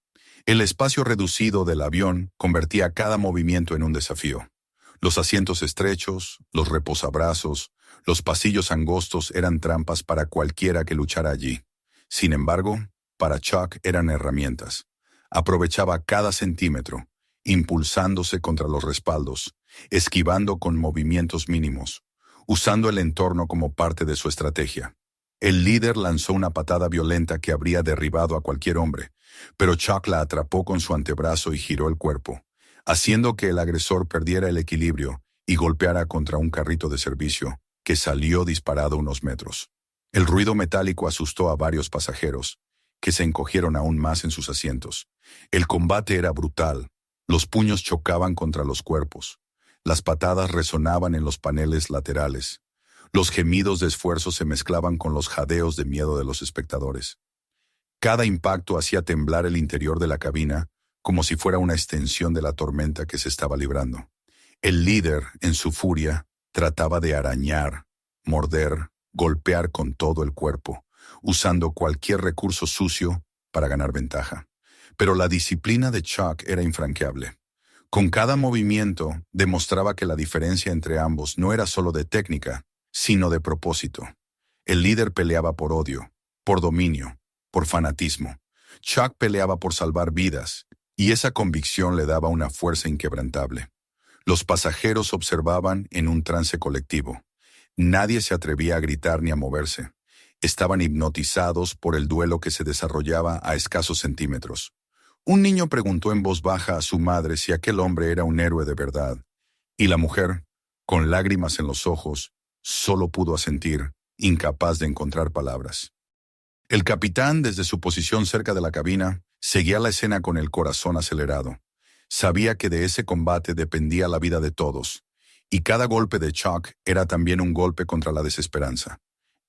El espacio reducido del avión convertía cada movimiento en un desafío. Los asientos estrechos, los reposabrazos, los pasillos angostos eran trampas para cualquiera que luchara allí. Sin embargo, para Chuck eran herramientas. Aprovechaba cada centímetro, impulsándose contra los respaldos, esquivando con movimientos mínimos, usando el entorno como parte de su estrategia. El líder lanzó una patada violenta que habría derribado a cualquier hombre, pero Chuck la atrapó con su antebrazo y giró el cuerpo, haciendo que el agresor perdiera el equilibrio y golpeara contra un carrito de servicio, que salió disparado unos metros. El ruido metálico asustó a varios pasajeros, que se encogieron aún más en sus asientos. El combate era brutal. Los puños chocaban contra los cuerpos. Las patadas resonaban en los paneles laterales. Los gemidos de esfuerzo se mezclaban con los jadeos de miedo de los espectadores. Cada impacto hacía temblar el interior de la cabina, como si fuera una extensión de la tormenta que se estaba librando. El líder, en su furia, trataba de arañar, morder, golpear con todo el cuerpo, usando cualquier recurso sucio para ganar ventaja. Pero la disciplina de Chuck era infranqueable. Con cada movimiento demostraba que la diferencia entre ambos no era solo de técnica, sino de propósito. El líder peleaba por odio, por dominio, por fanatismo. Chuck peleaba por salvar vidas, y esa convicción le daba una fuerza inquebrantable. Los pasajeros observaban en un trance colectivo. Nadie se atrevía a gritar ni a moverse. Estaban hipnotizados por el duelo que se desarrollaba a escasos centímetros. Un niño preguntó en voz baja a su madre si aquel hombre era un héroe de verdad, y la mujer, con lágrimas en los ojos, solo pudo asentir, incapaz de encontrar palabras. El capitán, desde su posición cerca de la cabina, seguía la escena con el corazón acelerado. Sabía que de ese combate dependía la vida de todos, y cada golpe de Chuck era también un golpe contra la desesperanza.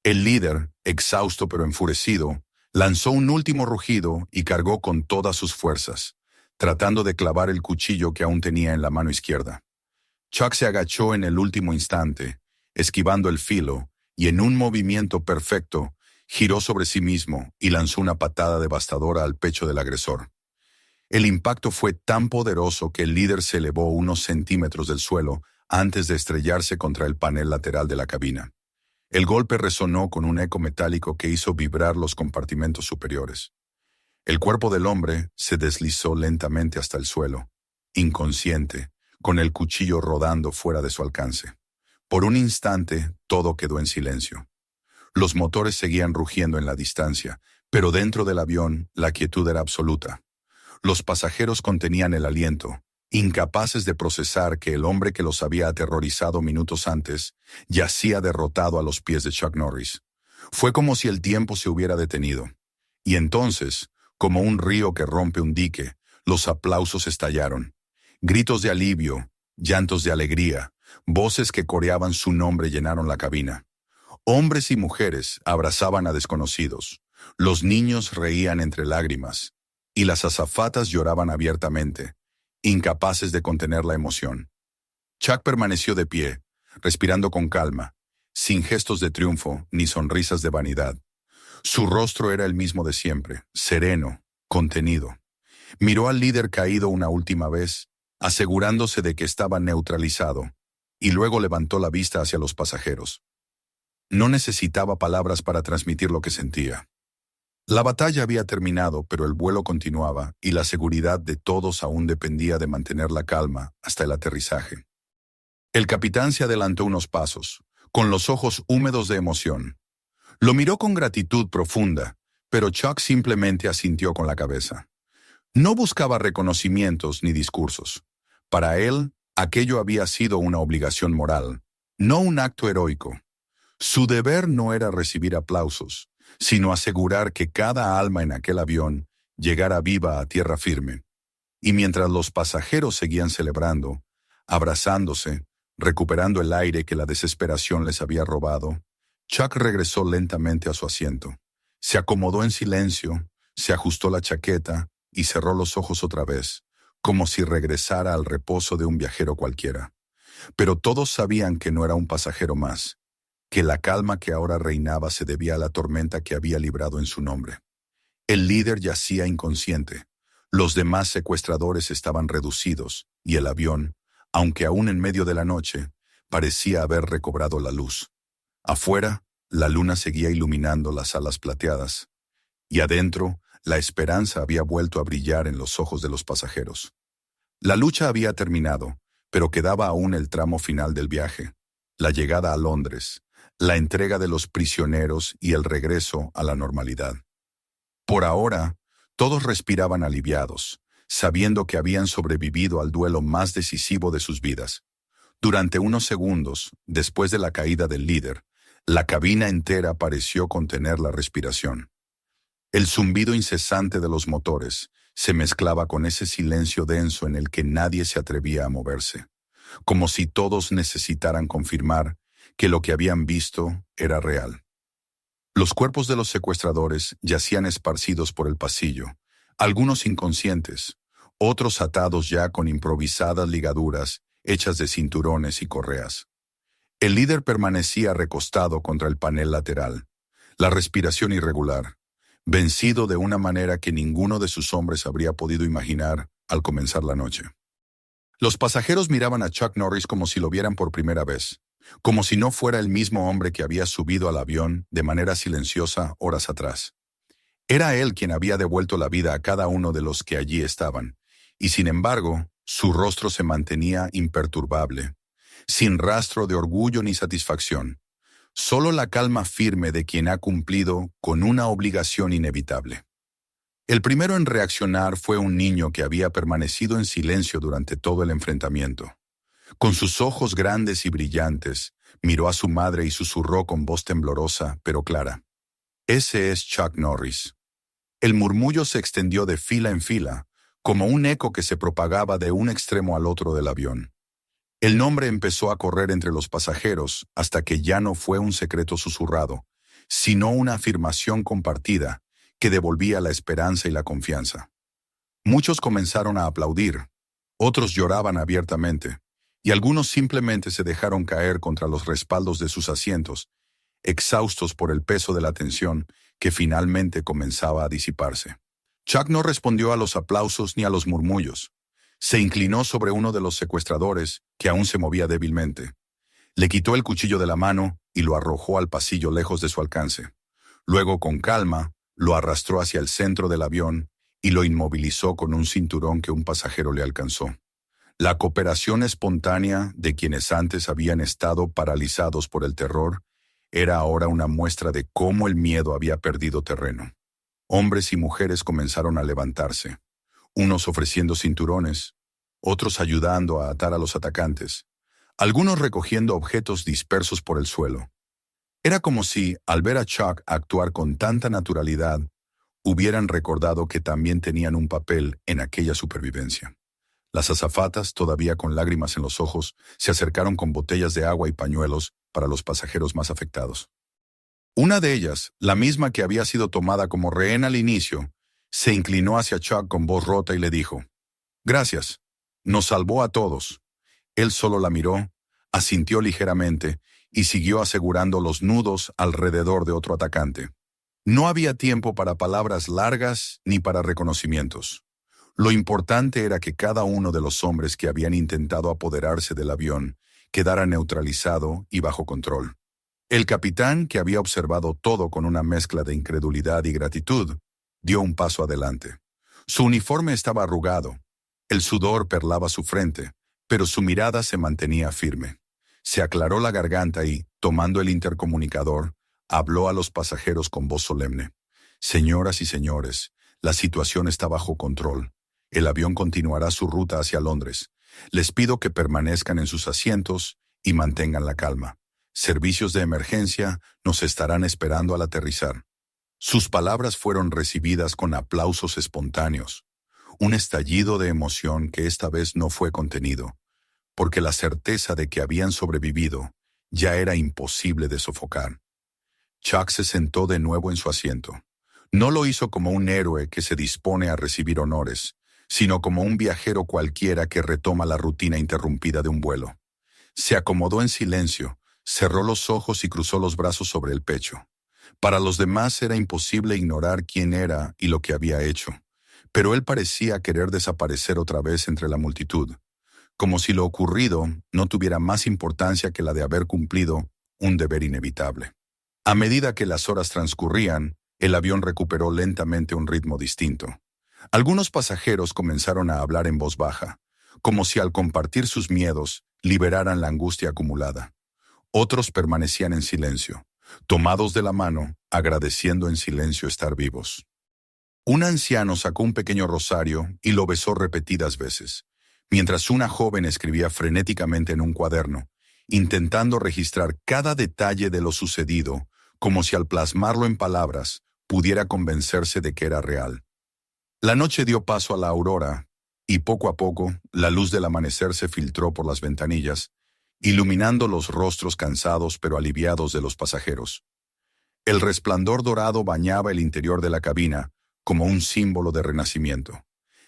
El líder, exhausto pero enfurecido, lanzó un último rugido y cargó con todas sus fuerzas, tratando de clavar el cuchillo que aún tenía en la mano izquierda. Chuck se agachó en el último instante, esquivando el filo, y en un movimiento perfecto, giró sobre sí mismo y lanzó una patada devastadora al pecho del agresor. El impacto fue tan poderoso que el líder se elevó unos centímetros del suelo antes de estrellarse contra el panel lateral de la cabina. El golpe resonó con un eco metálico que hizo vibrar los compartimentos superiores. El cuerpo del hombre se deslizó lentamente hasta el suelo, inconsciente, con el cuchillo rodando fuera de su alcance. Por un instante, todo quedó en silencio. Los motores seguían rugiendo en la distancia, pero dentro del avión la quietud era absoluta. Los pasajeros contenían el aliento, incapaces de procesar que el hombre que los había aterrorizado minutos antes yacía derrotado a los pies de Chuck Norris. Fue como si el tiempo se hubiera detenido. Y entonces, como un río que rompe un dique, los aplausos estallaron. Gritos de alivio, llantos de alegría, voces que coreaban su nombre llenaron la cabina. Hombres y mujeres abrazaban a desconocidos. Los niños reían entre lágrimas, y las azafatas lloraban abiertamente, incapaces de contener la emoción. Chuck permaneció de pie, respirando con calma, sin gestos de triunfo ni sonrisas de vanidad. Su rostro era el mismo de siempre, sereno, contenido. Miró al líder caído una última vez, asegurándose de que estaba neutralizado, y luego levantó la vista hacia los pasajeros. No necesitaba palabras para transmitir lo que sentía. La batalla había terminado, pero el vuelo continuaba y la seguridad de todos aún dependía de mantener la calma hasta el aterrizaje. El capitán se adelantó unos pasos, con los ojos húmedos de emoción. Lo miró con gratitud profunda, pero Chuck simplemente asintió con la cabeza. No buscaba reconocimientos ni discursos. Para él, aquello había sido una obligación moral, no un acto heroico. Su deber no era recibir aplausos, sino asegurar que cada alma en aquel avión llegara viva a tierra firme. Y mientras los pasajeros seguían celebrando, abrazándose, recuperando el aire que la desesperación les había robado, Chuck regresó lentamente a su asiento. Se acomodó en silencio, se ajustó la chaqueta y cerró los ojos otra vez, como si regresara al reposo de un viajero cualquiera. Pero todos sabían que no era un pasajero más, que la calma que ahora reinaba se debía a la tormenta que había librado en su nombre. El líder yacía inconsciente, los demás secuestradores estaban reducidos, y el avión, aunque aún en medio de la noche, parecía haber recobrado la luz. Afuera, la luna seguía iluminando las alas plateadas, y adentro, la esperanza había vuelto a brillar en los ojos de los pasajeros. La lucha había terminado, pero quedaba aún el tramo final del viaje, la llegada a Londres, la entrega de los prisioneros y el regreso a la normalidad. Por ahora, todos respiraban aliviados, sabiendo que habían sobrevivido al duelo más decisivo de sus vidas. Durante unos segundos, después de la caída del líder, la cabina entera pareció contener la respiración. El zumbido incesante de los motores se mezclaba con ese silencio denso en el que nadie se atrevía a moverse, como si todos necesitaran confirmar que lo que habían visto era real. Los cuerpos de los secuestradores yacían esparcidos por el pasillo, algunos inconscientes, otros atados ya con improvisadas ligaduras hechas de cinturones y correas. El líder permanecía recostado contra el panel lateral, la respiración irregular, vencido de una manera que ninguno de sus hombres habría podido imaginar al comenzar la noche. Los pasajeros miraban a Chuck Norris como si lo vieran por primera vez, como si no fuera el mismo hombre que había subido al avión de manera silenciosa horas atrás. Era él quien había devuelto la vida a cada uno de los que allí estaban, y sin embargo, su rostro se mantenía imperturbable, sin rastro de orgullo ni satisfacción, solo la calma firme de quien ha cumplido con una obligación inevitable. El primero en reaccionar fue un niño que había permanecido en silencio durante todo el enfrentamiento. Con sus ojos grandes y brillantes, miró a su madre y susurró con voz temblorosa, pero clara: «Ese es Chuck Norris». El murmullo se extendió de fila en fila, como un eco que se propagaba de un extremo al otro del avión. El nombre empezó a correr entre los pasajeros hasta que ya no fue un secreto susurrado, sino una afirmación compartida que devolvía la esperanza y la confianza. Muchos comenzaron a aplaudir, otros lloraban abiertamente, y algunos simplemente se dejaron caer contra los respaldos de sus asientos, exhaustos por el peso de la tensión que finalmente comenzaba a disiparse. Chuck no respondió a los aplausos ni a los murmullos. Se inclinó sobre uno de los secuestradores, que aún se movía débilmente. Le quitó el cuchillo de la mano y lo arrojó al pasillo lejos de su alcance. Luego, con calma, lo arrastró hacia el centro del avión y lo inmovilizó con un cinturón que un pasajero le alcanzó. La cooperación espontánea de quienes antes habían estado paralizados por el terror era ahora una muestra de cómo el miedo había perdido terreno. Hombres y mujeres comenzaron a levantarse, unos ofreciendo cinturones, otros ayudando a atar a los atacantes, algunos recogiendo objetos dispersos por el suelo. Era como si, al ver a Chuck actuar con tanta naturalidad, hubieran recordado que también tenían un papel en aquella supervivencia. Las azafatas, todavía con lágrimas en los ojos, se acercaron con botellas de agua y pañuelos para los pasajeros más afectados. Una de ellas, la misma que había sido tomada como rehén al inicio, se inclinó hacia Chuck con voz rota y le dijo: «Gracias, nos salvó a todos». Él solo la miró, asintió ligeramente y siguió asegurando los nudos alrededor de otro atacante. No había tiempo para palabras largas ni para reconocimientos. Lo importante era que cada uno de los hombres que habían intentado apoderarse del avión quedara neutralizado y bajo control. El capitán, que había observado todo con una mezcla de incredulidad y gratitud, dio un paso adelante. Su uniforme estaba arrugado, el sudor perlaba su frente, pero su mirada se mantenía firme. Se aclaró la garganta y, tomando el intercomunicador, habló a los pasajeros con voz solemne: «Señoras y señores, la situación está bajo control. El avión continuará su ruta hacia Londres. Les pido que permanezcan en sus asientos y mantengan la calma. Servicios de emergencia nos estarán esperando al aterrizar». Sus palabras fueron recibidas con aplausos espontáneos, un estallido de emoción que esta vez no fue contenido, porque la certeza de que habían sobrevivido ya era imposible de sofocar. Chuck se sentó de nuevo en su asiento. No lo hizo como un héroe que se dispone a recibir honores, sino como un viajero cualquiera que retoma la rutina interrumpida de un vuelo. Se acomodó en silencio, cerró los ojos y cruzó los brazos sobre el pecho. Para los demás era imposible ignorar quién era y lo que había hecho, pero él parecía querer desaparecer otra vez entre la multitud, como si lo ocurrido no tuviera más importancia que la de haber cumplido un deber inevitable. A medida que las horas transcurrían, el avión recuperó lentamente un ritmo distinto. Algunos pasajeros comenzaron a hablar en voz baja, como si al compartir sus miedos liberaran la angustia acumulada. Otros permanecían en silencio, tomados de la mano, agradeciendo en silencio estar vivos. Un anciano sacó un pequeño rosario y lo besó repetidas veces, mientras una joven escribía frenéticamente en un cuaderno, intentando registrar cada detalle de lo sucedido, como si al plasmarlo en palabras pudiera convencerse de que era real. La noche dio paso a la aurora, y poco a poco la luz del amanecer se filtró por las ventanillas, iluminando los rostros cansados pero aliviados de los pasajeros. El resplandor dorado bañaba el interior de la cabina como un símbolo de renacimiento.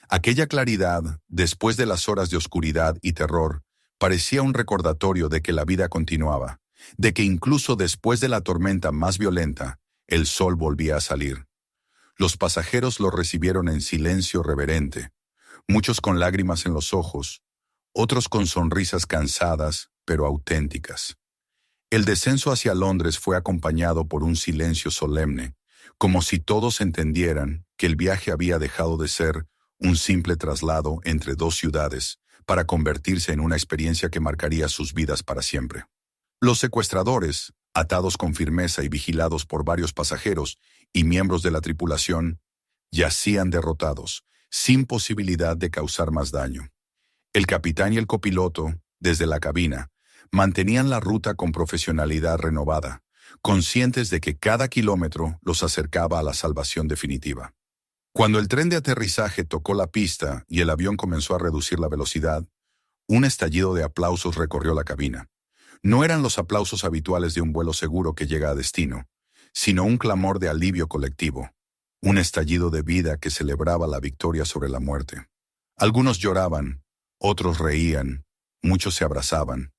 Aquella claridad, después de las horas de oscuridad y terror, parecía un recordatorio de que la vida continuaba, de que incluso después de la tormenta más violenta, el sol volvía a salir. Los pasajeros lo recibieron en silencio reverente, muchos con lágrimas en los ojos, otros con sonrisas cansadas pero auténticas. El descenso hacia Londres fue acompañado por un silencio solemne, como si todos entendieran que el viaje había dejado de ser un simple traslado entre dos ciudades para convertirse en una experiencia que marcaría sus vidas para siempre. Los secuestradores, atados con firmeza y vigilados por varios pasajeros y miembros de la tripulación, yacían derrotados, sin posibilidad de causar más daño. El capitán y el copiloto, desde la cabina, mantenían la ruta con profesionalidad renovada, conscientes de que cada kilómetro los acercaba a la salvación definitiva. Cuando el tren de aterrizaje tocó la pista y el avión comenzó a reducir la velocidad, un estallido de aplausos recorrió la cabina. No eran los aplausos habituales de un vuelo seguro que llega a destino, sino un clamor de alivio colectivo, un estallido de vida que celebraba la victoria sobre la muerte. Algunos lloraban, otros reían, muchos se abrazaban.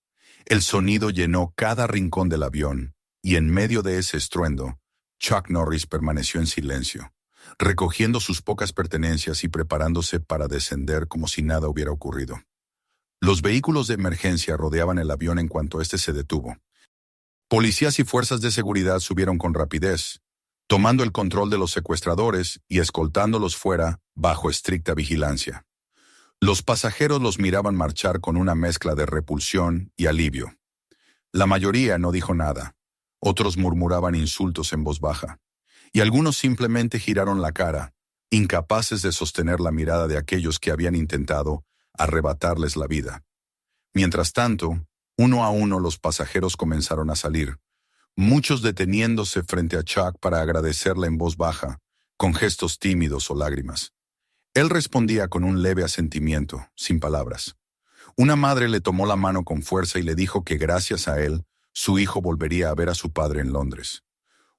El sonido llenó cada rincón del avión, y en medio de ese estruendo, Chuck Norris permaneció en silencio, recogiendo sus pocas pertenencias y preparándose para descender como si nada hubiera ocurrido. Los vehículos de emergencia rodeaban el avión en cuanto éste se detuvo. Policías y fuerzas de seguridad subieron con rapidez, tomando el control de los secuestradores y escoltándolos fuera bajo estricta vigilancia. Los pasajeros los miraban marchar con una mezcla de repulsión y alivio. La mayoría no dijo nada, otros murmuraban insultos en voz baja, y algunos simplemente giraron la cara, incapaces de sostener la mirada de aquellos que habían intentado arrebatarles la vida. Mientras tanto, uno a uno los pasajeros comenzaron a salir, muchos deteniéndose frente a Chuck para agradecerle en voz baja, con gestos tímidos o lágrimas. Él respondía con un leve asentimiento, sin palabras. Una madre le tomó la mano con fuerza y le dijo que gracias a él, su hijo volvería a ver a su padre en Londres.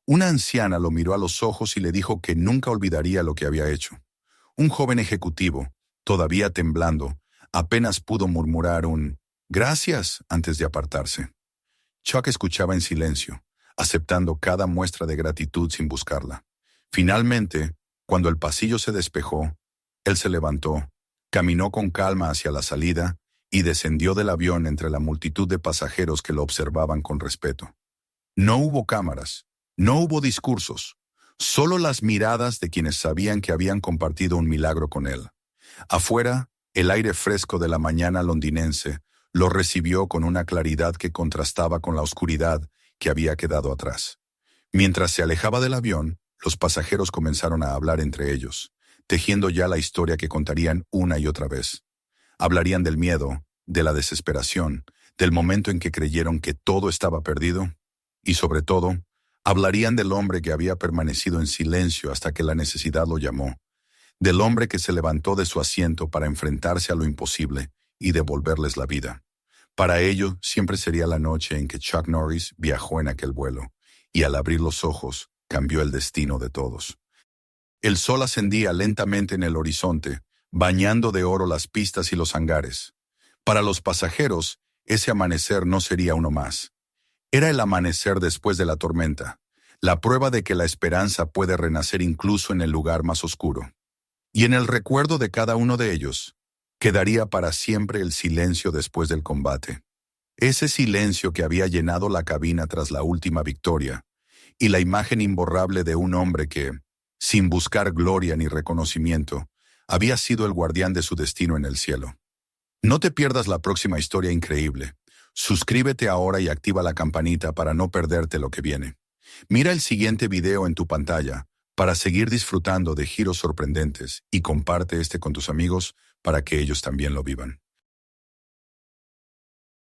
Una anciana lo miró a los ojos y le dijo que nunca olvidaría lo que había hecho. Un joven ejecutivo, todavía temblando, apenas pudo murmurar un «gracias» antes de apartarse. Chuck escuchaba en silencio, aceptando cada muestra de gratitud sin buscarla. Finalmente, cuando el pasillo se despejó, él se levantó, caminó con calma hacia la salida y descendió del avión entre la multitud de pasajeros que lo observaban con respeto. No hubo cámaras, no hubo discursos, solo las miradas de quienes sabían que habían compartido un milagro con él. Afuera, el aire fresco de la mañana londinense lo recibió con una claridad que contrastaba con la oscuridad que había quedado atrás. Mientras se alejaba del avión, los pasajeros comenzaron a hablar entre ellos, tejiendo ya la historia que contarían una y otra vez. Hablarían del miedo, de la desesperación, del momento en que creyeron que todo estaba perdido, y sobre todo, hablarían del hombre que había permanecido en silencio hasta que la necesidad lo llamó, del hombre que se levantó de su asiento para enfrentarse a lo imposible y devolverles la vida. Para ello, siempre sería la noche en que Chuck Norris viajó en aquel vuelo, y al abrir los ojos, cambió el destino de todos. El sol ascendía lentamente en el horizonte, bañando de oro las pistas y los hangares. Para los pasajeros, ese amanecer no sería uno más. Era el amanecer después de la tormenta, la prueba de que la esperanza puede renacer incluso en el lugar más oscuro. Y en el recuerdo de cada uno de ellos, quedaría para siempre el silencio después del combate. Ese silencio que había llenado la cabina tras la última victoria, y la imagen imborrable de un hombre que, sin buscar gloria ni reconocimiento, había sido el guardián de su destino en el cielo. No te pierdas la próxima historia increíble. Suscríbete ahora y activa la campanita para no perderte lo que viene. Mira el siguiente video en tu pantalla para seguir disfrutando de giros sorprendentes y comparte este con tus amigos para que ellos también lo vivan.